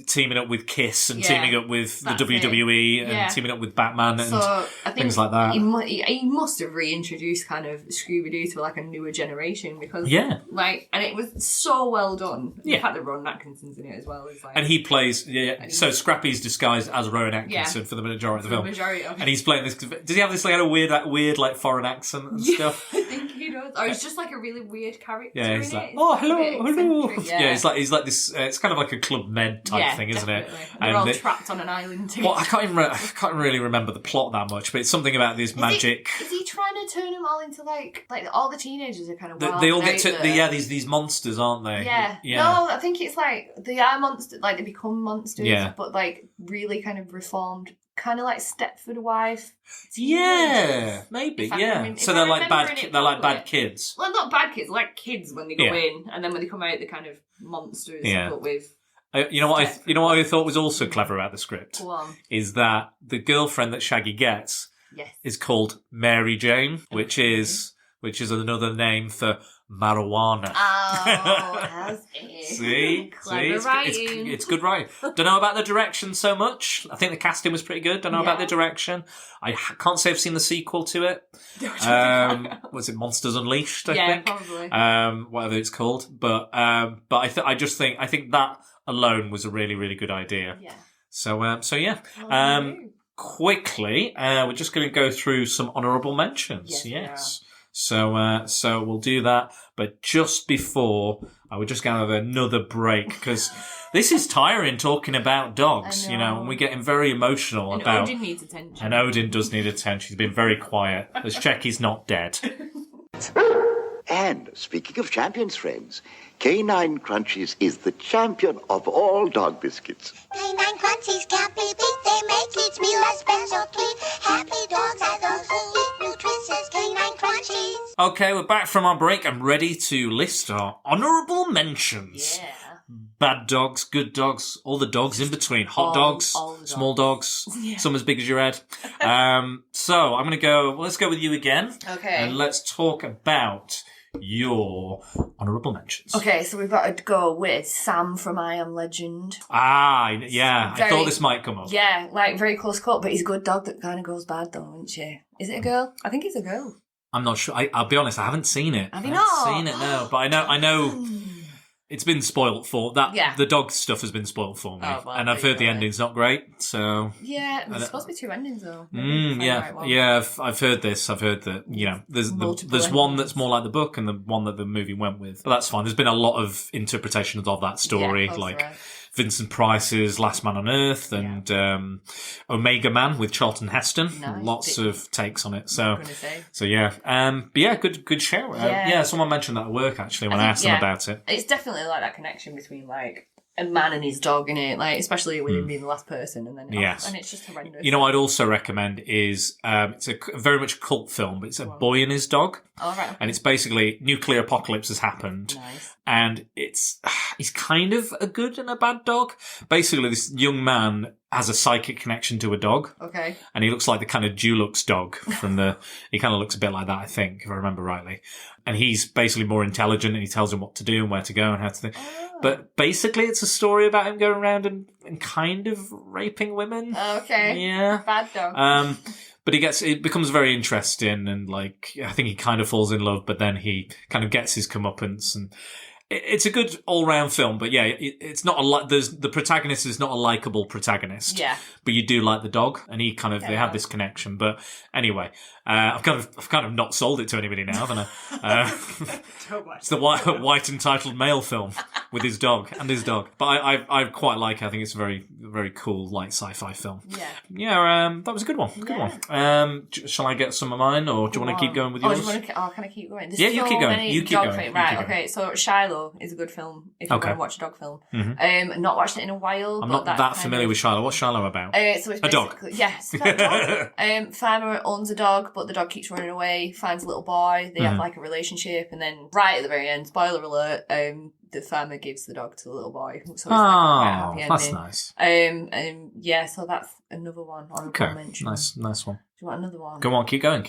teaming up with Kiss and teaming up with the WWE and teaming up with Batman and I think things like that. He must have reintroduced kind of Scooby-Doo to like a newer generation, because and it was so well done. The fact that Rowan Atkinson's in it as well is like, and he plays so Scrappy's disguised as Rowan Atkinson for the majority of the film. And he's playing this. Does he have this like a weird like foreign accent and stuff? I think he does. was. Or he's just like a really weird character. Yeah, he's in like, it. oh, It's like hello. Yeah. He's like this. It's kind of like a Club Med type thing, isn't it? And they're all trapped on an island. Well, I can't really remember the plot that much, but it's something about this magic. Is he trying to turn them all into like all the teenagers are kind of wild? They all get to these monsters, aren't they? Yeah. No, I think it's like they are monsters. Like they become monsters, but like really kind of reformed. Kind of like Stepford Wife. Yeah, maybe. Yeah. So they're like bad. They're like bad kids. Well, not bad kids. Like kids when they go in, and then when they come out, they're kind of monsters. But with you know what I thought was also clever about the script is that the girlfriend that Shaggy gets is called Mary Jane, which is another name for marijuana. Oh, has it? See, writing. It's good writing. Don't know about the direction so much. I think the casting was pretty good. Don't know about the direction. I can't say I've seen the sequel to it. Was it Monsters Unleashed? I think probably. Whatever it's called. But I think that alone was a really, really good idea. Yeah. So yeah. Quickly, we're just going to go through some honourable mentions. Yes. So we'll do that. But just before, I would just going to have another break because this is tiring talking about dogs, and we're getting very emotional about. Odin needs attention. And Odin does need attention. He's been very quiet. Let's check he's not dead. And speaking of champions, friends, Canine Crunchies is the champion of all dog biscuits. Canine Crunchies can't be beat. They make each meal a special treat. Happy dogs are those who eat nutritious Canine Crunchies. Okay, we're back from our break. I'm ready to list our honourable mentions. Yeah. Bad dogs, good dogs, all the dogs in between. Hot dogs, small dogs, some as big as your head. So I'm going to go, let's go with you again. Okay. And let's talk about your honourable mentions. Okay, so we've got to go with Sam from I Am Legend. Yeah. I thought this might come up. Yeah, like very close cut, but he's a good dog that kind of goes bad though, isn't she? Is it a girl? I think it's a girl. I'm not sure. I'll be honest, I haven't seen it. Have you not? Seen it, no. But I know it's been spoilt for that. Yeah. The dog stuff has been spoilt for me. Oh, well, and I've heard the ending's not great, so. Yeah, there's supposed to be 2 endings though. I've heard this. I've heard that, there's one that's more like the book and the one that the movie went with. But that's fine. There's been a lot of interpretations of that story, Vincent Price's Last Man on Earth and Omega Man with Charlton Heston. Nice. Lots of takes on it. So yeah. But yeah, good show. Someone mentioned that at work actually when I asked them about it. It's definitely like that connection between like a man and his dog in it, like especially with him being the last person, and then and it's just horrendous. You know, what I'd also recommend is it's a very much cult film, but it's a boy and his dog. Oh, right. And it's basically nuclear apocalypse has happened. Nice. And he's kind of a good and a bad dog. Basically, this young man has a psychic connection to a dog. Okay. And he looks like the kind of Dulux dog from he kind of looks a bit like that, I think, if I remember rightly. And he's basically more intelligent and he tells him what to do and where to go and how to think. Oh. But basically, it's a story about him going around and kind of raping women. Okay. Yeah. Bad dog. But it becomes very interesting and like, I think he kind of falls in love, but then he kind of gets his comeuppance and it's a good all-round film, but yeah, it's not the protagonist is not a likable protagonist. Yeah. But you do like the dog, and they have this connection. But anyway, I've kind of not sold it to anybody now, haven't I? It's the white entitled male film with his dog. But I quite like it. I think it's a very, very cool, light sci-fi film. Yeah. Yeah, that was a good one. Good one. Shall I get some of mine, or do you want to keep going with yours? Can I keep going? You keep going. You keep going. Right, okay. So Shiloh is a good film if you want to watch a dog film. Mm-hmm. Not watched it in a while. I'm not that familiar with Shiloh. What's Shiloh about? So it's a dog. Yes, it's about a dog. Farmer owns a dog, but the dog keeps running away. Finds a little boy. They have like a relationship, and then right at the very end, spoiler alert, the farmer gives the dog to the little boy. So it's like quite a happy ending. That's nice. So that's another one. Okay, mention. nice one. Do you want another one? Go on, keep going.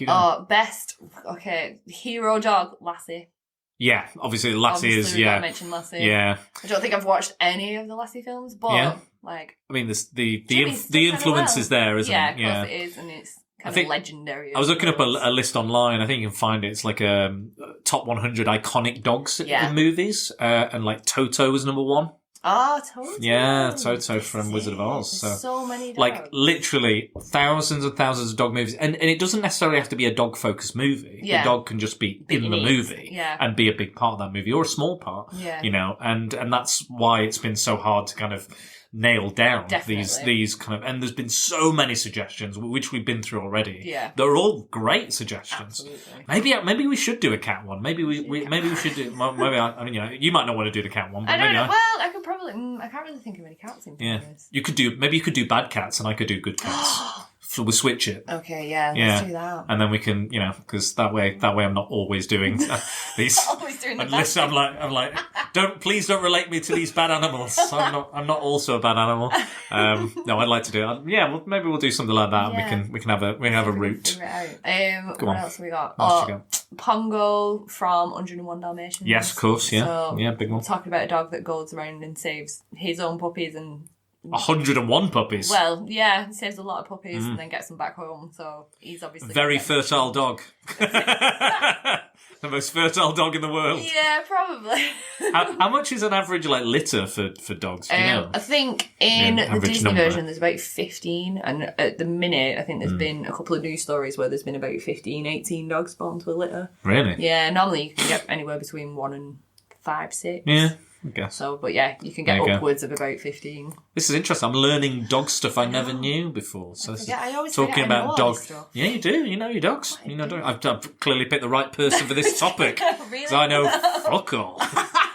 Best. Okay, hero dog, Lassie. Yeah, obviously Lassie is. I mentioned Lassie. Yeah. I don't think I've watched any of the Lassie films, but like. I mean, the influence is there, isn't it? Yeah, of course it is, and it's kind of legendary. I was looking up a list online. I think you can find it. It's like top 100 iconic dogs in movies, and like Toto was number 1. Oh, Toto. Yeah, Toto from Wizard of Oz. So many dogs. Like, literally thousands and thousands of dog movies. And it doesn't necessarily have to be a dog-focused movie. Yeah. The dog can just be in the movie and be a big part of that movie, or a small part, you know. And that's why it's been so hard to kind of nail down these kind of, and there's been so many suggestions which we've been through already. Yeah, they're all great suggestions. Absolutely. Maybe we should do a cat one. Maybe we should do. Maybe I mean, you know, you might not want to do the cat one, but I don't maybe know. Well, I could probably. I can't really think of any cats in fairness. You could do bad cats, and I could do good cats. So we'll switch it. Okay, let's do that. And then we can, you know, because that way I'm not always doing these. Always doing the unless I'm like, please don't relate me to these bad animals. I'm not also a bad animal. No, I'd like to do it. Yeah, well, maybe we'll do something like that. Yeah. We can have a route. What else have we got? Pongo from 101 Dalmatians. Yes, of course. Yeah, so, big one. Talking about a dog that goes around and saves his own puppies and 101 puppies. Well, yeah, he saves a lot of puppies and then gets them back home. So he's obviously very fertile dog. The most fertile dog in the world. Yeah, probably. How much is an average litter for dogs? Do you know? I think in the Disney number. version there's about 15, and at the minute I think there's been a couple of news stories where there's been about 15, 18 dogs spawned to a litter. Really? Yeah, normally you can get anywhere between 1 and 5, 6. Yeah. I guess. So, but yeah, you can get upwards of about 15. This is interesting. I'm learning dog stuff I never knew before. So I always talking about dog stuff. Yeah, you do. You know your dogs. You know, I've clearly picked the right person for this topic. Really? So I know fuck all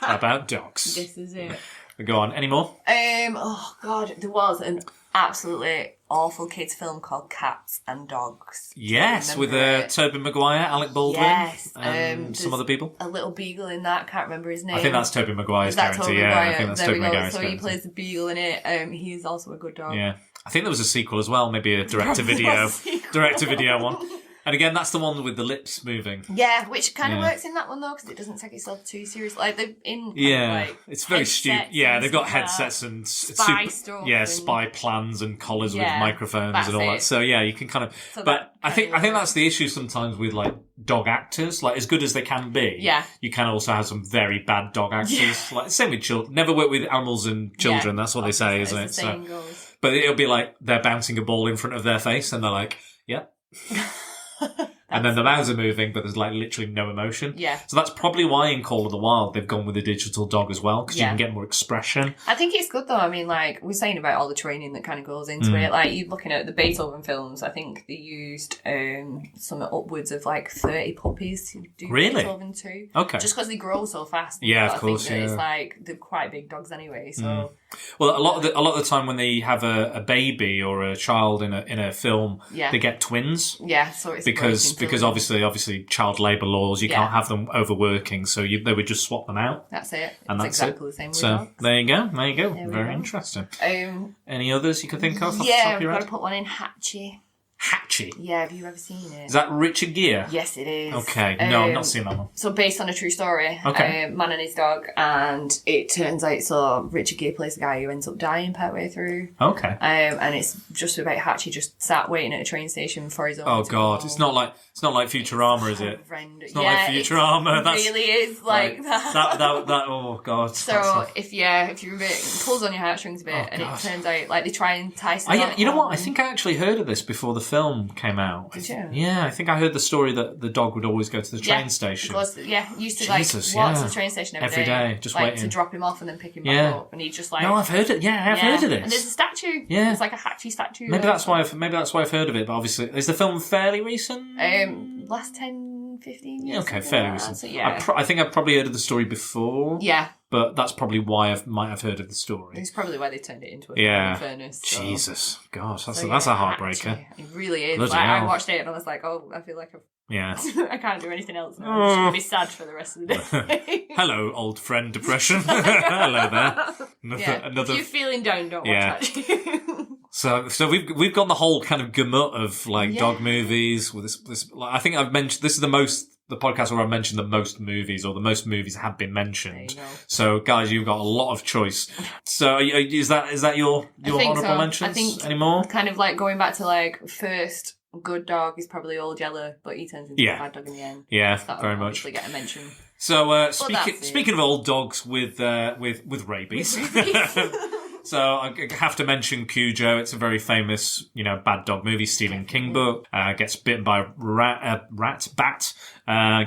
about dogs. This is it. Go on. Any more? Oh God, there was an absolutely awful kids film called Cats and Dogs. Yes, with Tobey Maguire, Alec Baldwin, and some other people. A little beagle in that. Can't remember his name. I think that's Tobey Maguire's character. Tobey yeah, Maguire? I think that's there Tobey we go. Maguire's so character. he plays the beagle in it. He is also a good dog. Yeah, I think there was a sequel as well. Maybe a direct-to-video one. And again, that's the one with the lips moving. Yeah, which kind of works in that one though, because it doesn't take itself too seriously. Like they're in. It's very stupid. Yeah, they've got headsets and spy stuff. Yeah, spy plans and collars with microphones and all that. So yeah, you can kind of. So but I think that's the issue sometimes with like dog actors. Like as good as they can be, you can also have some very bad dog actors. Yeah. Like same with children. Never work with animals and children. That's what they say, isn't it? So, but it'll be like they're bouncing a ball in front of their face, and they're like, "Yep." And then the mouths are moving, but there's like literally no emotion. Yeah. So that's probably why in Call of the Wild they've gone with a digital dog as well, because you can get more expression. I think it's good though. I mean, like we're saying about all the training that kind of goes into it. Like you're looking at the Beethoven films, I think they used some upwards of like 30 puppies to do Beethoven too. Okay. Just because they grow so fast. Yeah, of course. It's like they're quite big dogs anyway. So. Well, a lot of the time when they have a baby or a child in a film, they get twins. Yeah, so it's because obviously child labour laws, you can't have them overworking, so they would just swap them out. That's it. And that's exactly the same. So dogs. there you go. Very interesting. Any others you can think of? Yeah, we've got to put one in Hatchie. Hatchie? Yeah, have you ever seen it? Is that Richard Gere? Yes, it is. Okay, no, I've not seen that one. So based on a true story, okay. Man and his dog, and it turns out, Richard Gere plays the guy who ends up dying partway through. Okay. And it's just about Hatchie just sat waiting at a train station for his own. Oh God, it's not like Futurama, is it? It's not like Futurama. It really is like that. That oh God. So if you're a bit, it pulls on your heartstrings a bit, and it turns out like they try and entice the you know what? I think I actually heard of this before the film came out. Did you? Yeah, I think I heard the story that the dog would always go to the train station. Used to walk to the train station every day, just waiting to drop him off and then pick him back up, and he just like. No, I've heard it. Yeah, I've heard of this. And there's a statue. Yeah, there's like a Hatchie statue. Maybe that's why I've heard of it. But obviously, is the film fairly recent? Last 10, 15 years. Okay, fairly recent. So, yeah. I think I've probably heard of the story before. Yeah. But that's probably why I might have heard of the story. It's probably why they turned it into a film, in fairness. So. Jesus. God, that's a heartbreaker. Actually, it really is. Bloody like, hell. I watched it and I was like, oh, I feel like Yeah. I can't do anything else now. I'm just going to be sad for the rest of the day. Hello, old friend depression. Hello there. Another... If you're feeling down, don't watch that. So we've got the whole kind of gamut of like dog movies with this I think I've mentioned this is the podcast where I've mentioned the most movies, or the most movies have been mentioned. There you go. So guys, you've got a lot of choice. So is that your honourable mentions? I think anymore? Kind of like going back to like first good dog is probably Old Yeller, but he turns into a bad dog in the end. Yeah, so very much. Get a mention. So speaking of old dogs with rabies. So I have to mention Cujo. It's a very famous, bad dog movie. Stephen King book. Gets bitten by a bat.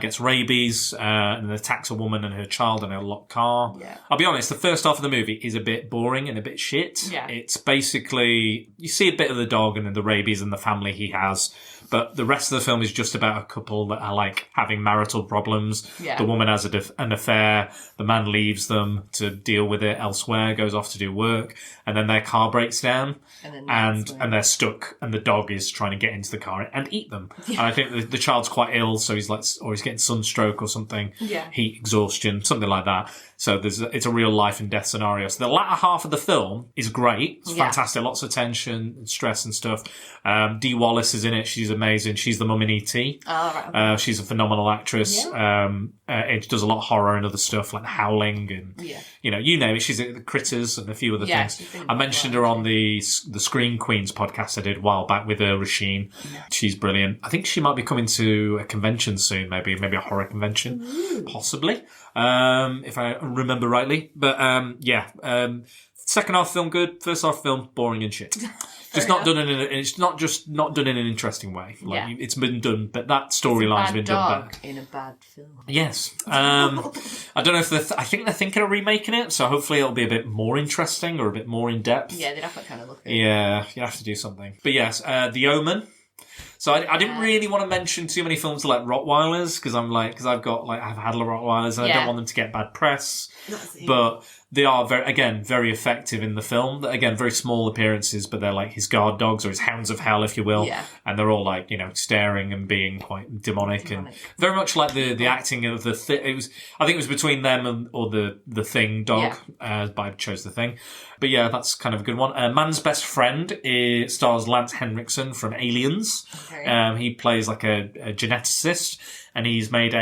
Gets rabies, and attacks a woman and her child in a locked car. Yeah. I'll be honest, the first half of the movie is a bit boring and a bit shit. Yeah. It's basically, you see a bit of the dog and the rabies and the family he has, but the rest of the film is just about a couple that are like having marital problems. Yeah. The woman has an affair, the man leaves them to deal with it elsewhere, goes off to do work, and then their car breaks down, and they're stuck, and the dog is trying to get into the car and eat them. Yeah. And I think the child's quite ill, so he's getting sunstroke or something, heat exhaustion, something like that. So it's a real life and death scenario. So the latter half of the film is great. It's fantastic. Lots of tension and stress and stuff. Dee Wallace is in it. She's amazing. She's the mum in E.T. Oh, right. She's a phenomenal actress. Yeah. It does a lot of horror and other stuff like Howling and, you name it. She's at the Critters and a few other things. I mentioned her on the Scream Queens podcast I did a while back with Rasheen. Yeah. She's brilliant. I think she might be coming to a convention soon, maybe a horror convention, possibly. If I remember rightly. But, second half film good, first half film boring and shit. It's not done in an interesting way. It's been done, but that storyline's been done better. In a bad film. Yes. I don't know if I think they're thinking of remaking it, so hopefully it'll be a bit more interesting or a bit more in depth. Yeah, they'd have to kind of look at it. Yeah, you have to do something. But yes, The Omen. So I didn't really want to mention too many films like Rottweilers because I've had Rottweilers and I don't want them to get bad press. But they are very effective in the film. Again, very small appearances, but they're like his guard dogs or his hounds of hell, if you will. Yeah. And they're all like, staring and being quite demonic. And very much like the acting of I think it was between them or the Thing dog. But I chose the Thing. But yeah, that's kind of a good one. Man's Best Friend stars Lance Henriksen from Aliens. Okay. He plays like a geneticist, and he's made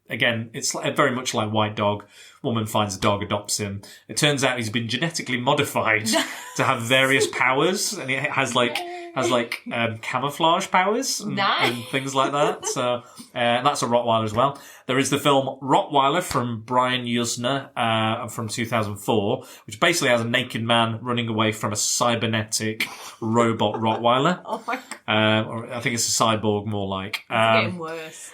it's very much like White Dog. Woman finds a dog, adopts him. It turns out he's been genetically modified to have various powers, and he has camouflage powers and things like that. So that's a Rottweiler as well. There is the film Rottweiler from Brian Yuzna from 2004, which basically has a naked man running away from a cybernetic robot Rottweiler. Oh my god! Or I think it's a cyborg, more like. It's getting worse.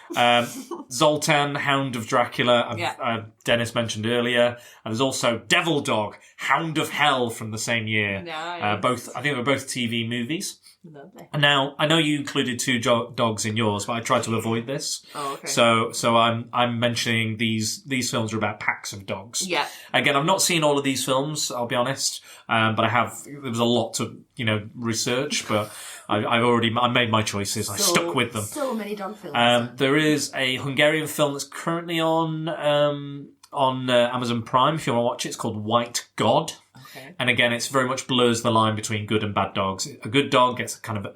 Zoltan, Hound of Dracula, Dennis mentioned earlier, and there's also Devil Dog, Hound of Hell from the same year. Nice. I think they were both TV movies. Lovely. And now I know you included two dogs in yours, but I tried to avoid this. Oh, okay. So I'm mentioning these films are about packs of dogs. Yeah. Again, I've not seen all of these films, I'll be honest, but there was a lot to research, but I made my choices. I stuck with them. So many dog films. There is a Hungarian film that's currently on Amazon Prime. If you want to watch it, it's called White God. Okay. And again, it's very much blurs the line between good and bad dogs. A good dog gets kind of,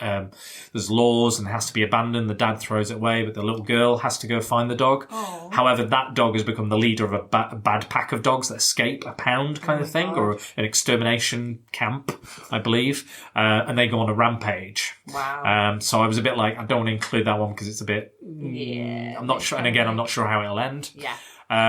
there's laws and has to be abandoned. The dad throws it away, but the little girl has to go find the dog. Oh. However, that dog has become the leader of a bad pack of dogs that escape a pound kind of thing, or an extermination camp, I believe. And they go on a rampage. Wow. So I was a bit like, I don't want to include that one because it's a bit, I'm not sure. And again, I'm not sure how it'll end. Yeah.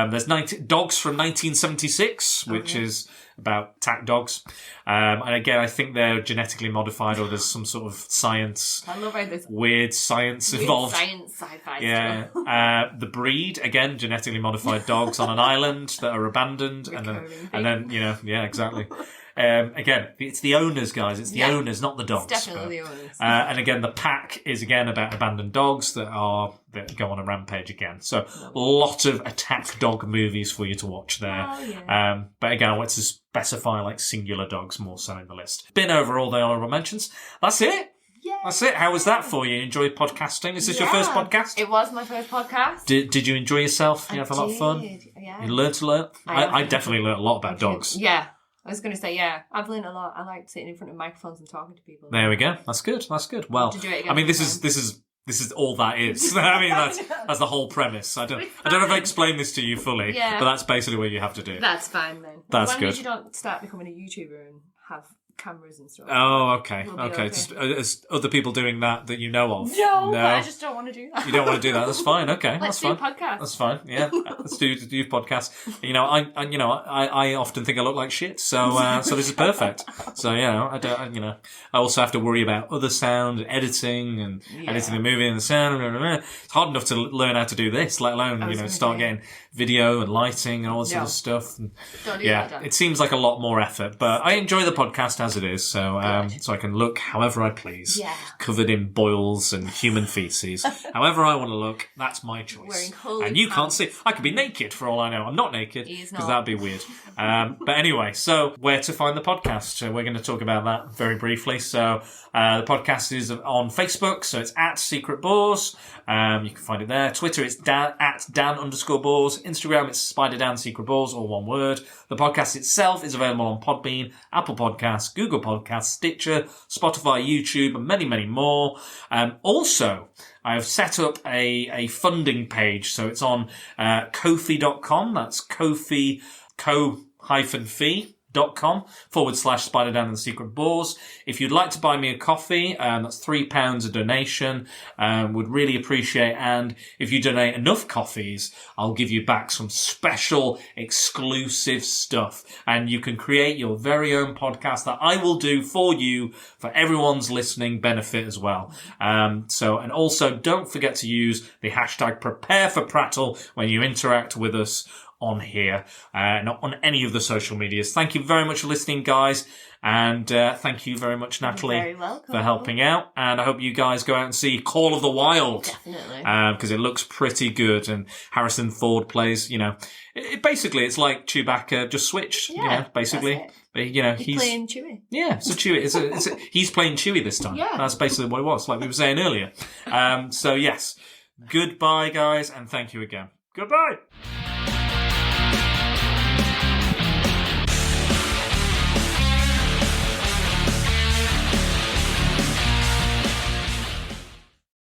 There's Dogs from 1976, which is about attack dogs. And again, I think they're genetically modified or there's some sort of science. I love how there's weird science involved. Science sci-fi stuff. The Breed, again, genetically modified dogs on an island that are abandoned. And then, exactly. Again, it's the owners, guys. It's the owners, not the dogs. It's definitely the owners. And again, The Pack is again about abandoned dogs that go on a rampage again. So a lot of attack dog movies for you to watch there. Oh, yeah. But again, I want to specify like singular dogs more so in the list. Been over all the honourable mentions. That's it. Yeah. That's it. How was that for you? Enjoy podcasting? Is this your first podcast? It was my first podcast. Did you enjoy yourself? You have a lot of fun? Yeah. You learnt a lot? I definitely learnt a lot about dogs. Yeah. I was going to say, I've learned a lot. I like sitting in front of microphones and talking to people. There we go. That's good. Well, I mean, this is all that is. I mean, that's the whole premise. I don't know if I explained this to you fully, but that's basically what you have to do. That's fine then. That's good. As long as you don't start becoming a YouTuber and have cameras and stuff. Oh, okay. We'll be Okay. Is other people doing that you know of? No, but I just don't want to do that. You don't want to do that. That's fine. Okay. Let's that's do fine. a podcast. That's fine. Yeah. Let's do podcasts. I often think I look like shit. So this is perfect. So, I don't, I also have to worry about other sound, editing and editing the movie and the sound. It's hard enough to learn how to do this, let alone, start getting video and lighting and all this sort of stuff. And, don't do that. It seems like a lot more effort, but I enjoy the podcast as it is. So I can look however I please. Yeah. Covered in boils and human feces. However I want to look, that's my choice. Wearing holy and you pants. can't see. I could be naked for all I know. I'm not naked He is because not. that'd be weird. But anyway, so where to find the podcast? We're going to talk about that very briefly. So the podcast is on Facebook, so it's at Secret Bores. You can find it there. Twitter, it's at Dan_Bores. Instagram, it's Spider Dan Secret Bores, all one word. The podcast itself is available on Podbean, Apple Podcasts, Google Podcasts, Stitcher, Spotify, YouTube, and many, many more. Also, I have set up a funding page, so it's on Ko-fi.com. That's Ko-fi, ko-fi.com/Spider Dan and the Secret Bores. If you'd like to buy me a coffee, that's £3 a donation. Would really appreciate. And if you donate enough coffees, I'll give you back some special exclusive stuff. And you can create your very own podcast that I will do for you for everyone's listening benefit as well. And also don't forget to use the hashtag #PrepareForPrattle when you interact with us on here, not on any of the social medias. Thank you very much for listening, guys. And thank you very much, Natalie, You're very welcome. for helping out. And I hope you guys go out and see Call of the Wild. Definitely. Because it looks pretty good. And Harrison Ford plays, basically it's like Chewbacca just switched, basically. That's it. But, He's playing Chewie. Yeah, so Chewie. He's playing Chewie this time. Yeah. That's basically what it was, like we were saying earlier. So, yes. Goodbye, guys, and thank you again. Goodbye!